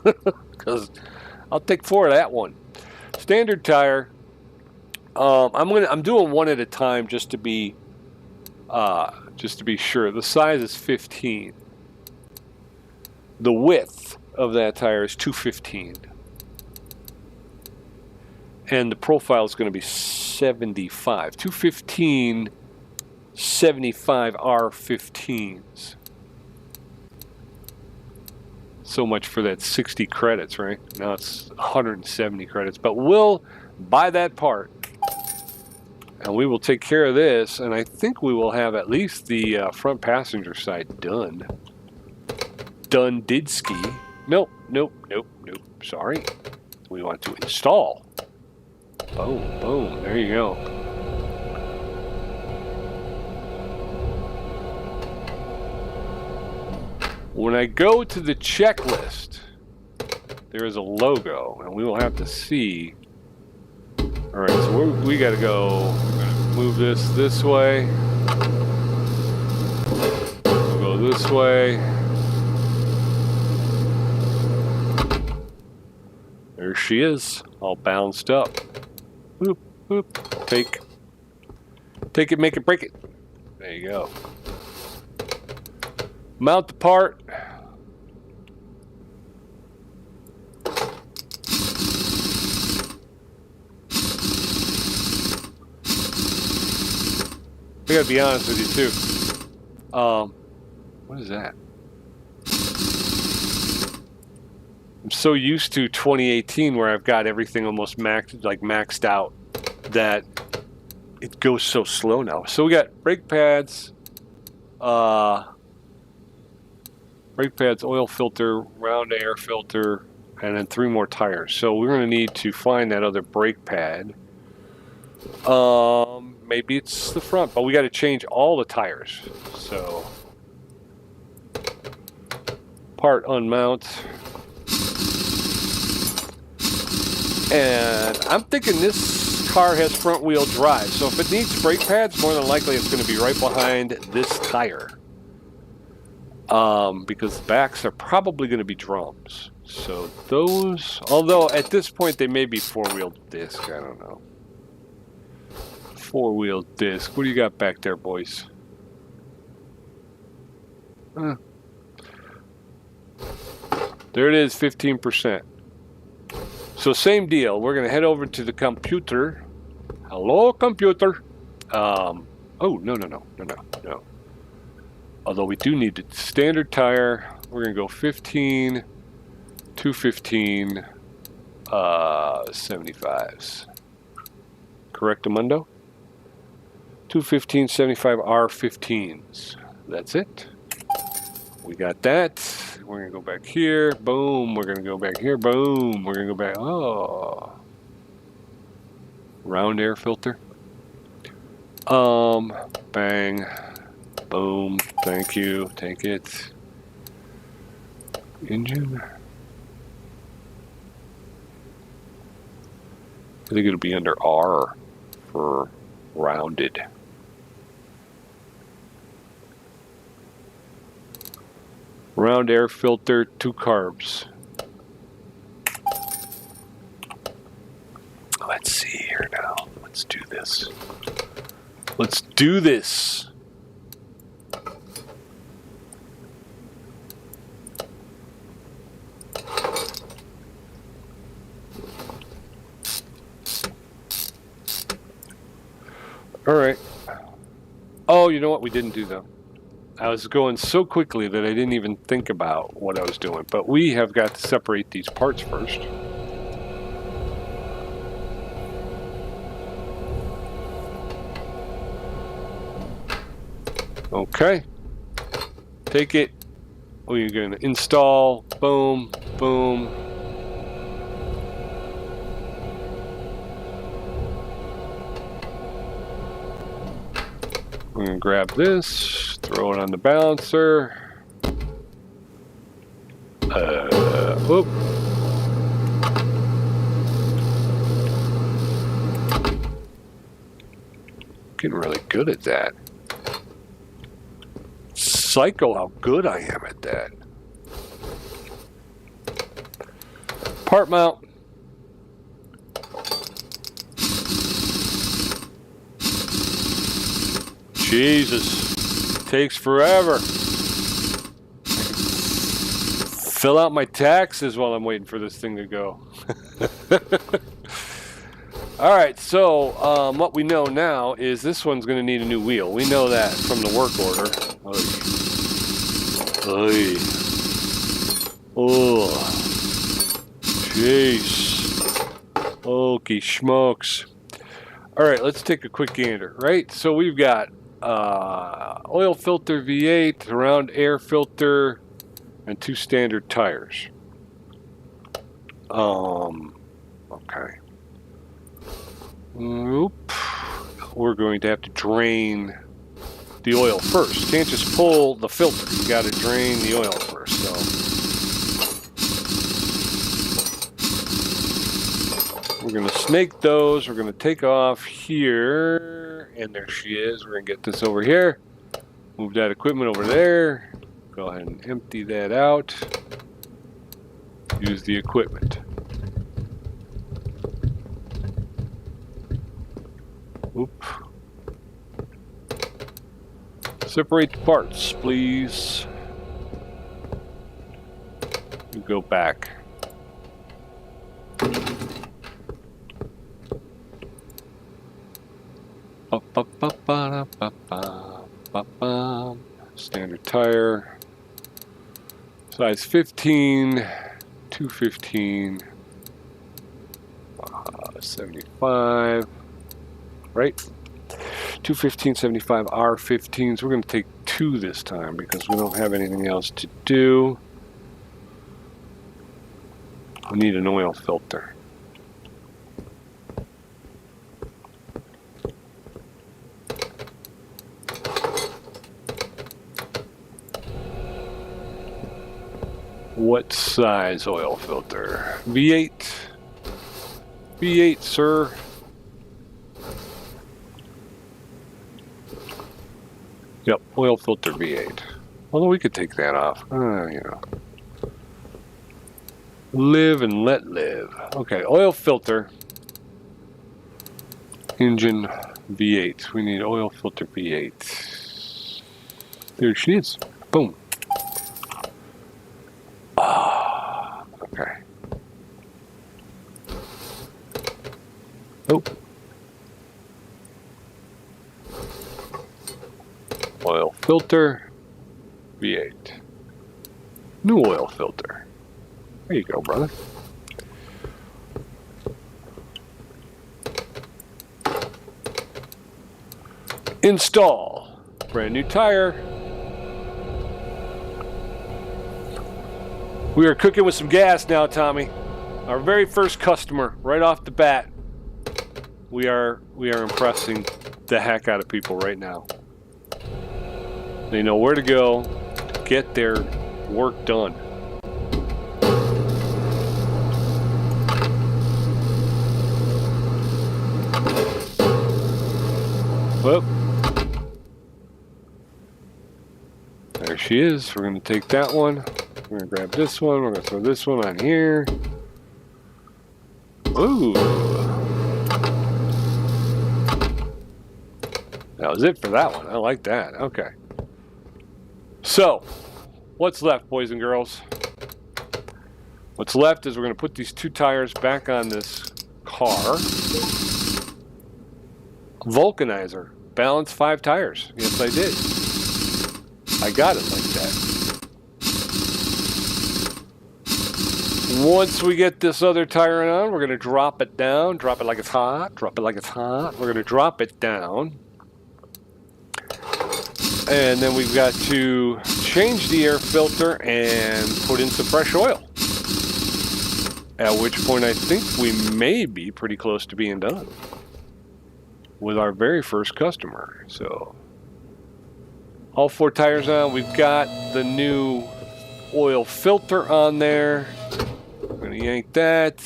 Because I'll take 4 of that one. Standard tire. I'm doing one at a time just to be sure. The size is 15. The width of that tire is 215. And the profile is going to be 75. 215, 75 R15s. So much for that 60 credits, right? Now it's 170 credits. But we'll buy that part. And we will take care of this. And I think we will have at least the front passenger side done. Done did ski. Nope. Sorry. We want to install. Boom. There you go. When I go to the checklist, there is a logo, and we will have to see. All right, so we got to go. We're going to move this way. We'll go this way. There she is, all bounced up. Whoop. Take it, make it, break it. There you go. Mount the part. I gotta be honest with you too. What is that? I'm so used to 2018 where I've got everything almost maxed out that it goes so slow now. So we got brake pads, oil filter, round air filter, and then 3 more tires. So we're going to need to find that other brake pad. Maybe it's the front, but we got to change all the tires. So part unmount. And I'm thinking this car has front wheel drive. So if it needs brake pads, more than likely it's going to be right behind this tire. Because the backs are probably going to be drums. So those, although at this point they may be 4-wheel disc, I don't know. 4-wheel disc. What do you got back there, boys? There it is, 15%. So same deal. We're going to head over to the computer. Hello, computer. Oh, no. Although we do need the standard tire. We're going to go 15, 215, 75s. Correctamundo. 215/75 R15s. That's it. We got that. We're going to go back here. Boom. We're going to go back here. Boom. We're going to go back. Oh. Round air filter. Bang. Boom. Thank you. Take it. Engine. I think it'll be under R for rounded. Round air filter, 2 carbs. Let's see here now. Let's do this. Let's do this. All right. Oh, you know what we didn't do though? I was going so quickly that I didn't even think about what I was doing. But we have got to separate these parts first. Okay. Take it. We're going to install. Boom, boom. We're going to grab this, throw it on the balancer. Whoop. Getting really good at that. Psycho how good I am at that. Part mount. Jesus, takes forever. Fill out my taxes while I'm waiting for this thing to go. All right, so what we know now is this one's going to need a new wheel. We know that from the work order. Oy. Oh, jeez. Okey smokes. All right, let's take a quick gander, right? So we've got oil filter V8, round air filter, and 2 standard tires. Okay. Oop. We're going to have to drain the oil first. Can't just pull the filter. You got to drain the oil first. So we're going to snake those. We're going to take off here, and there she is. We're going to get this over here. Move that equipment over there. Go ahead and empty that out. Use the equipment. Oop. Separate the parts, please. You go back. Standard tire. Size 15, 215, 75, right? 215/75 R15s. We're going to take 2 this time because we don't have anything else to do. We need an oil filter. What size oil filter? V8. V8, sir. Yep, oil filter V8. Although we could take that off. You know. Live and let live. Okay, oil filter. Engine V8. We need oil filter V8. There she is. Boom. Okay. Oh. Oil filter, V8. New oil filter. There you go, brother. Install. Brand new tire. We are cooking with some gas now, Tommy. Our very first customer, right off the bat. We are impressing the heck out of people right now. They know where to go to get their work done. Whoop. There she is. We're going to take that one. We're going to grab this one. We're going to throw this one on here. Ooh. That was it for that one. I like that. Okay. So, what's left, boys and girls? What's left is we're going to put these 2 tires back on this car. Vulcanizer. Balance 5 tires. Yes, I did. I got it like that. Once we get this other tire on, we're going to drop it down. Drop it like it's hot. Drop it like it's hot. We're going to drop it down. And then we've got to change the air filter and put in some fresh oil. At which point I think we may be pretty close to being done with our very first customer. So all 4 tires on. We've got the new oil filter on there. We're going to yank that.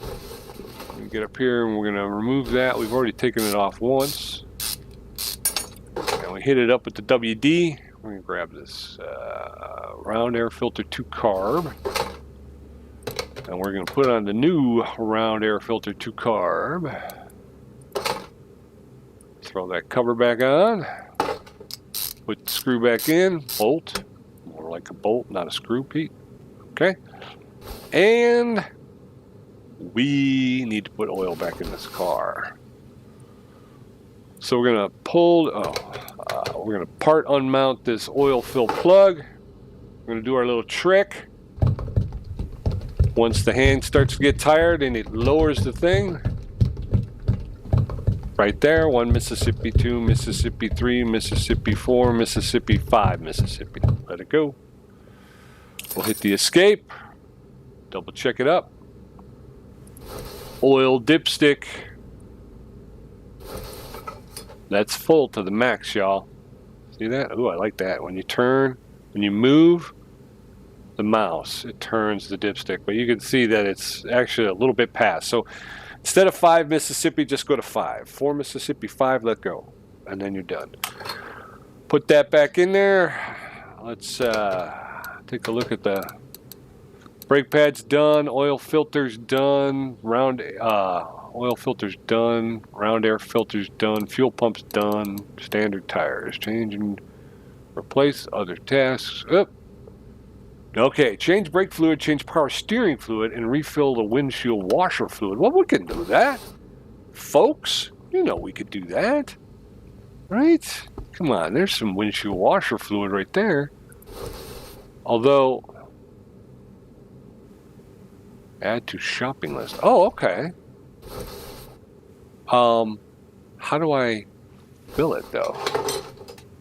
We're going to get up here and we're going to remove that. We've already taken it off once. And we hit it up with the WD. We're going to grab this round air filter 2 carb. And we're going to put on the new round air filter 2 carb. Throw that cover back on. Put the screw back in. Bolt. More like a bolt, not a screw, Pete. Okay. And we need to put oil back in this car. So we're going to pull, we're going to part unmount this oil fill plug. We're going to do our little trick. Once the hand starts to get tired and it lowers the thing. Right there, 1 Mississippi, 2 Mississippi, 3 Mississippi, 4 Mississippi, 5 Mississippi. Let it go. We'll hit the escape. Double check it up. Oil dipstick. That's full to the max, y'all. See that? Ooh, I like that. When you turn, when you move the mouse, it turns the dipstick. But you can see that it's actually a little bit past. So instead of 5 Mississippi, just go to 5. 4 Mississippi, 5, let go. And then you're done. Put that back in there. Let's take a look at the brake pads done, oil filters done, round oil filters done, round air filters done, fuel pumps done, standard tires. Change and replace other tasks. Okay, change brake fluid, change power steering fluid, and refill the windshield washer fluid. Well, we can do that, folks. You know we could do that, right? Come on, there's some windshield washer fluid right there. Although, add to shopping list. Oh, okay. How do I fill it though?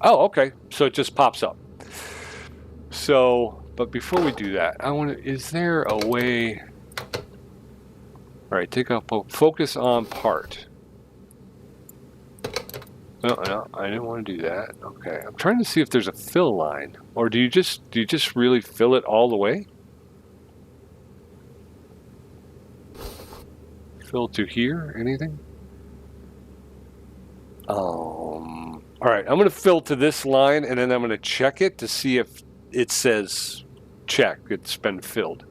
Oh, okay. So it just pops up. So, but before we do that, I want to, is there a way? All right, take off, focus on part. No, I didn't want to do that. Okay, I'm trying to see if there's a fill line, or do you just really fill it all the way? Fill to here? Anything? All right, I'm going to fill to this line, and then I'm going to check it to see if it says check. It's been filled.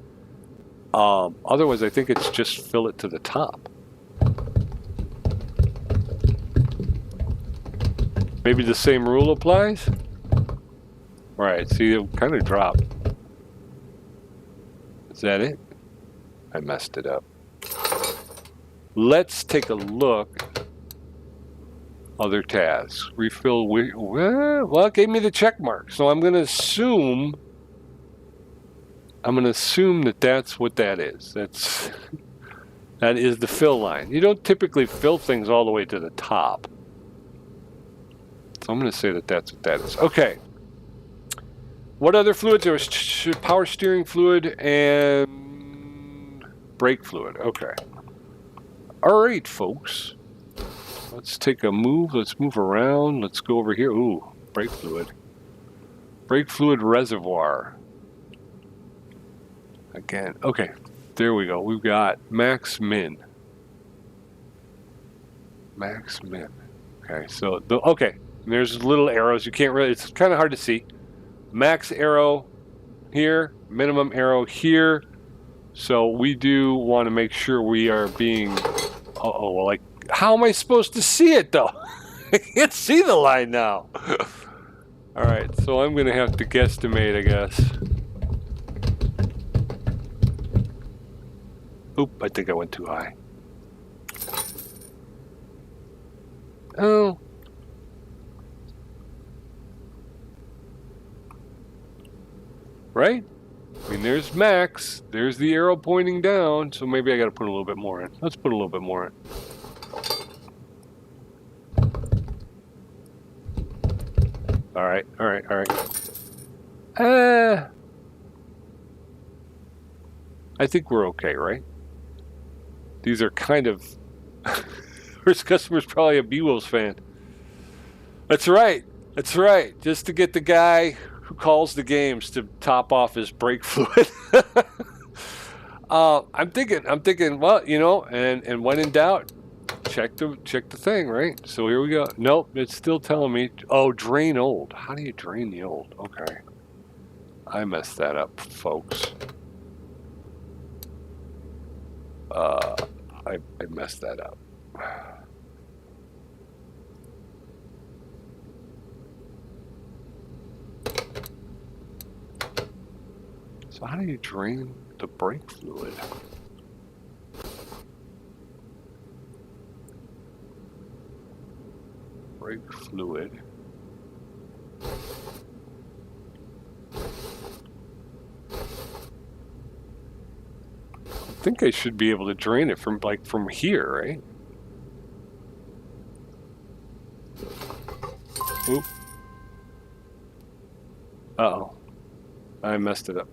Otherwise, I think it's just fill it to the top. Maybe the same rule applies? All right, see, it kind of dropped. Is that it? I messed it up. Let's take a look. Other tasks. Refill. Well, it gave me the check mark. So I'm going to assume that that's what that is. That is the fill line. You don't typically fill things all the way to the top. So I'm going to say that that's what that is. Okay. What other fluids? There was power steering fluid and brake fluid. Okay. All right, folks. Let's take a move. Let's move around. Let's go over here. Ooh, brake fluid. Brake fluid reservoir. Again. Okay. There we go. We've got max min. Max min. Okay. So, okay. There's little arrows. You can't really, it's kind of hard to see. Max arrow here, minimum arrow here. So we do want to make sure we are being, well, like, how am I supposed to see it though? I can't see the line now. All right, so I'm gonna have to guesstimate, I guess. Oop, I think I went too high. Oh. Right? I mean, there's max. There's the arrow pointing down, so maybe I got to put a little bit more in. Let's put a little bit more in. All right, all right, all right. I think we're okay, right? These are kind of... First customer's probably a B-Wolves fan. That's right. That's right. Just to get the guy who calls the games to top off his brake fluid. I'm thinking, well, you know, and when in doubt, check the thing, right? So here we go. Nope, it's still telling me, oh, drain old. How do you drain the old? Okay. I messed that up, folks. I messed that up. So how do you drain the brake fluid? Brake fluid. I think I should be able to drain it from here, right? Oop. Uh-oh. I messed it up.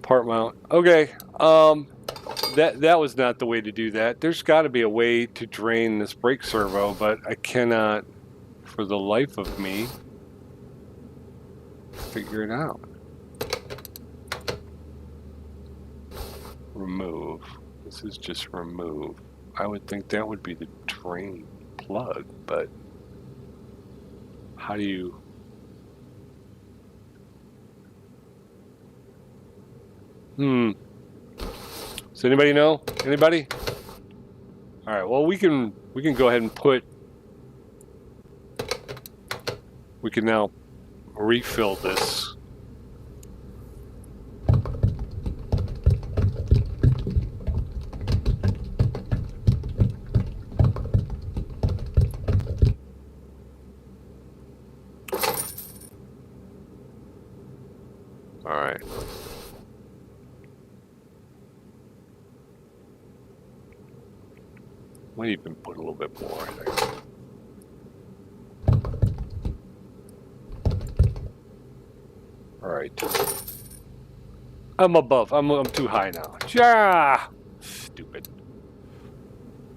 Part mount. Okay. That was not the way to do that. There's got to be a way to drain this brake servo, but I cannot, for the life of me, figure it out. Remove. This is just remove. I would think that would be the drain plug, but how do you... Does anybody know? Anybody? All right. Well, we can go ahead and put. We can now refill this. All right. Might even put a little bit more in there. All right. I'm above. I'm too high now. Yeah. Stupid.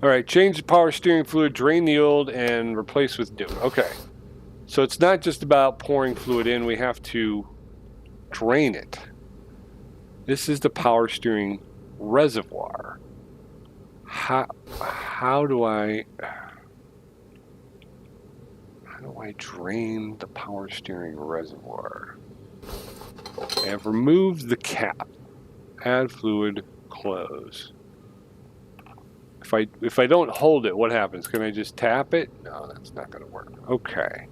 All right. Change the power steering fluid, drain the old, and replace with new. Okay. So it's not just about pouring fluid in. We have to drain it. This is the power steering reservoir. How do I drain the power steering reservoir? I have removed the cap. Add fluid, close. If I don't hold it, what happens? Can I just tap it? No, that's not going to work. Okay.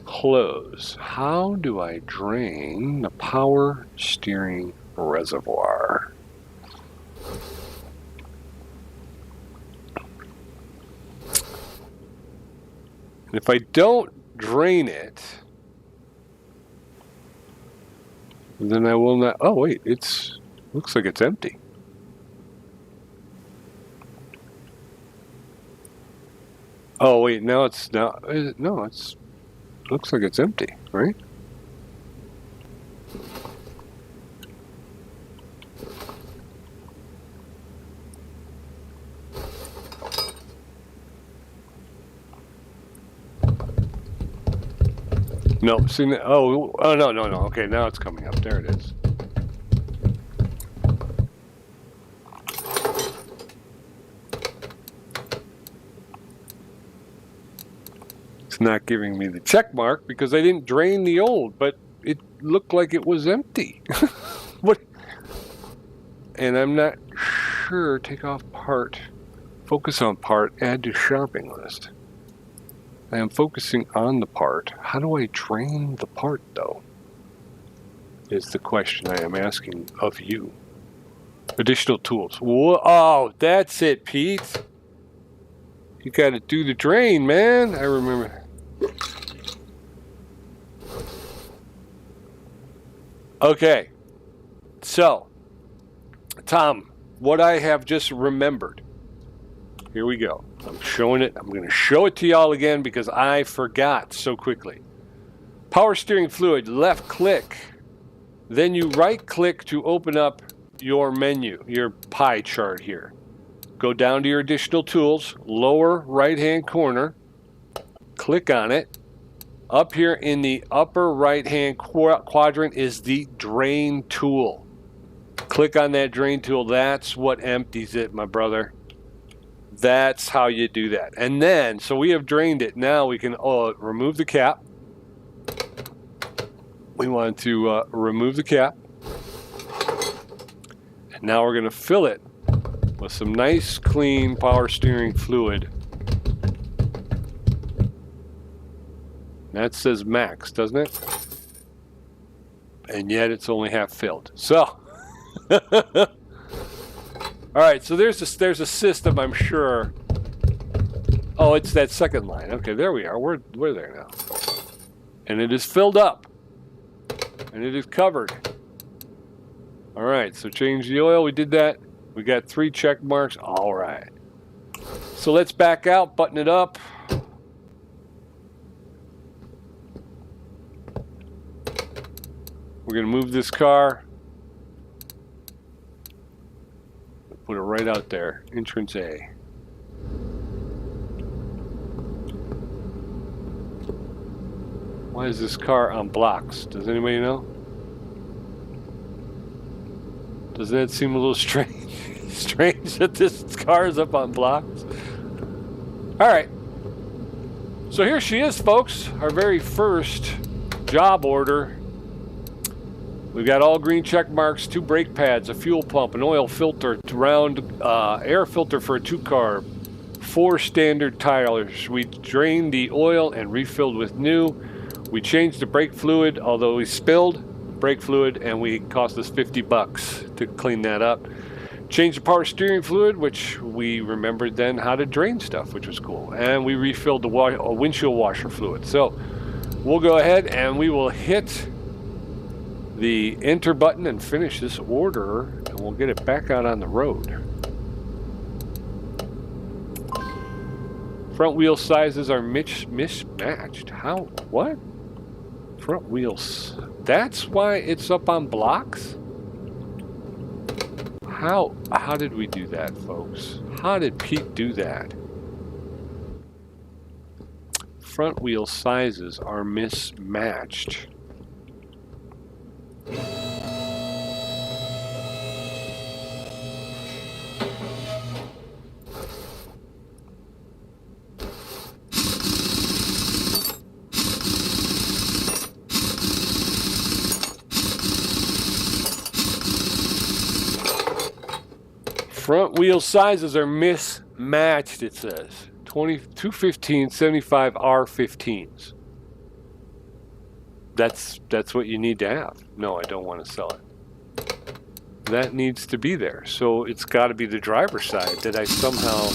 Close. How do I drain the power steering reservoir? If I don't drain it, then I will not. Oh wait, looks like it's empty. Oh wait, now it's now no, it's looks like it's empty, right? No, see, oh no. Okay, now it's coming up. There it is. It's not giving me the check mark because I didn't drain the old, but it looked like it was empty. What? And I'm not sure. Take off part. Focus on part. Add to shopping list. I am focusing on the part. How do I drain the part, though? Is the question I am asking of you. Additional tools. Whoa, oh, that's it, Pete. You got to do the drain, man. I remember. Okay. So, Tom, what I have just remembered. Here we go. I'm showing it. I'm going to show it to y'all again because I forgot so quickly. Power steering fluid, left click. Then you right click to open up your menu, your pie chart here. Go down to your additional tools, lower right hand corner, click on it. Up here in the upper right hand quadrant is the drain tool. Click on that drain tool. That's what empties it, my brother. That's how you do that. And then, so we have drained it. Now we can remove the cap. We want to remove the cap. And now we're going to fill it with some nice, clean power steering fluid. That says max, doesn't it? And yet it's only half filled. So, all right, so there's a system, I'm sure. Oh, it's that second line. Okay, there we are. We're there now. And it is filled up. And it is covered. All right, so change the oil. We did that. We got 3 check marks. All right. So let's back out, button it up. We're going to move this car. Put it right out there. Entrance A. Why is this car on blocks? Does anybody know? Doesn't that seem a little strange? Strange that this car is up on blocks? All right. So here she is, folks. Our very first job order. We've got all green check marks, 2 brake pads, a fuel pump, an oil filter, round air filter for a 2-car, 4 standard tires. We drained the oil and refilled with new. We changed the brake fluid, although we spilled brake fluid, and we cost us $50 to clean that up. Changed the power steering fluid, which we remembered then how to drain stuff, which was cool. And we refilled the windshield washer fluid. So we'll go ahead and we will hit the enter button and finish this order, and we'll get it back out on the road. Front wheel sizes are mismatched. How? What? Front wheels. That's why it's up on blocks? How did we do that, folks? How did Pete do that? Front wheel sizes are mismatched. Front wheel sizes are mismatched, it says. 215 75 R15s. That's what you need to have. No, I don't want to sell it. That needs to be there. So it's got to be the driver's side that I somehow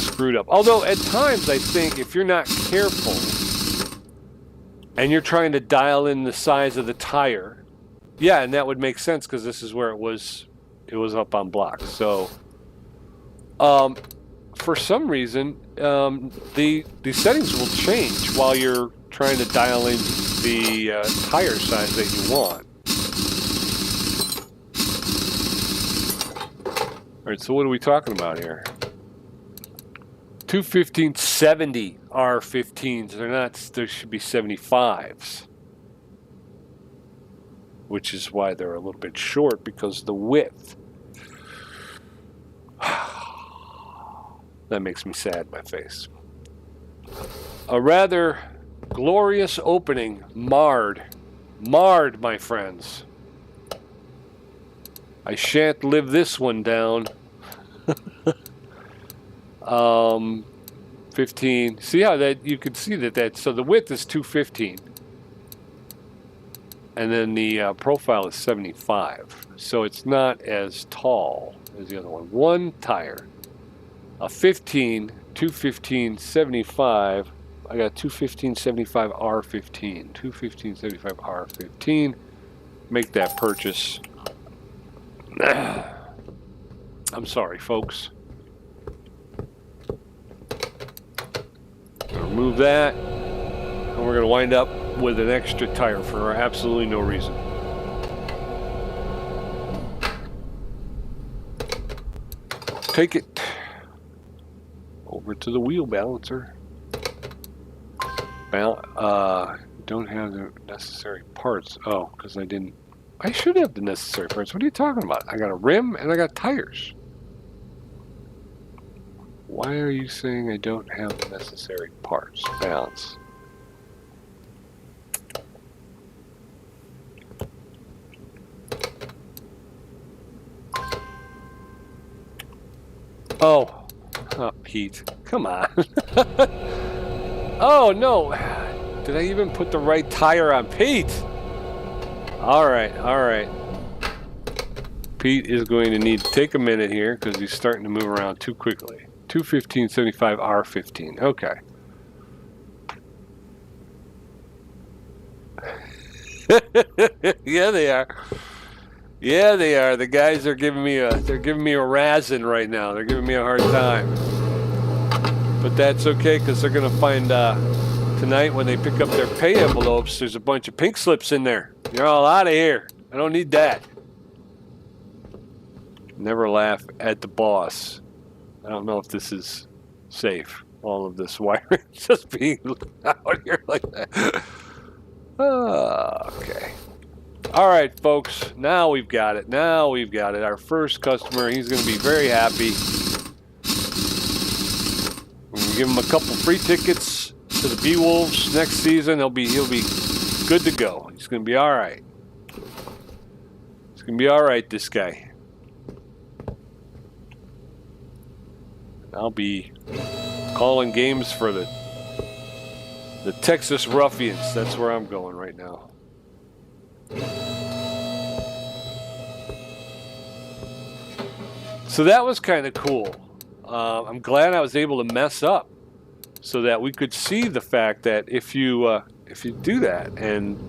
screwed up. Although at times I think if you're not careful and you're trying to dial in the size of the tire, yeah, and that would make sense because this is where it was up on blocks. So For some reason, the settings will change while you're trying to dial in the tire size that you want. All right, so what are we talking about here? 215/70 R15s. They're not. There should be 75s, which is why they're a little bit short because the width. That makes me sad, my face. A rather glorious opening marred, my friends. I shan't live this one down. 15. See how that you can see that so the width is 215, and then the profile is 75. So it's not as tall as the other one. One tire. A 15, 215, 75. I got 215, 75 R15. 215, 75 R15. Make that purchase. I'm sorry, folks. Remove that, and we're going to wind up with an extra tire for absolutely no reason. Take it over to the wheel balancer. Don't have the necessary parts. Oh, because I didn't. I should have the necessary parts. What are you talking about? I got a rim and I got tires. Why are you saying I don't have the necessary parts? Balance. Oh, Pete, come on. Oh, no. Did I even put the right tire on? Pete! All right. Pete is going to need to take a minute here because he's starting to move around too quickly. 215, 75 R15. Okay. Yeah, they are. Yeah, they are. The guys are giving me a razzing right now. They're giving me a hard time. But that's okay because they're gonna find tonight when they pick up their pay envelopes, there's a bunch of pink slips in there. You're all out of here. I don't need that. Never laugh at the boss. I don't know if this is safe. All of this wiring just being out here like that. Okay. All right, folks. Now we've got it. Our first customer. He's going to be very happy. We're going to give him a couple free tickets to the B-Wolves next season. He'll be good to go. He's going to be all right. He's going to be all right, this guy. I'll be calling games for the Texas Ruffians. That's where I'm going right now. So that was kind of cool. I'm glad I was able to mess up so that we could see the fact that if you do that and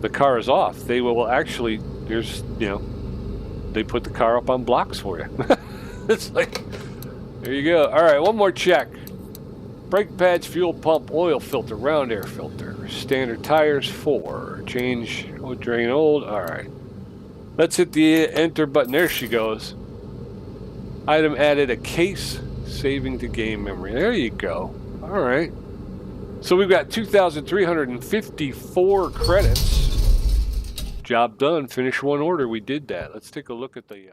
the car is off, they will actually they put the car up on blocks for you. It's like, there you go. All right, one more check. Brake pads, fuel pump, oil filter, round air filter. Standard tires, 4. Change, drain old. All right. Let's hit the enter button. There she goes. Item added, a case, saving to game memory. There you go. All right. So we've got 2,354 credits. Job done. Finish one order. We did that. Let's take a look at the...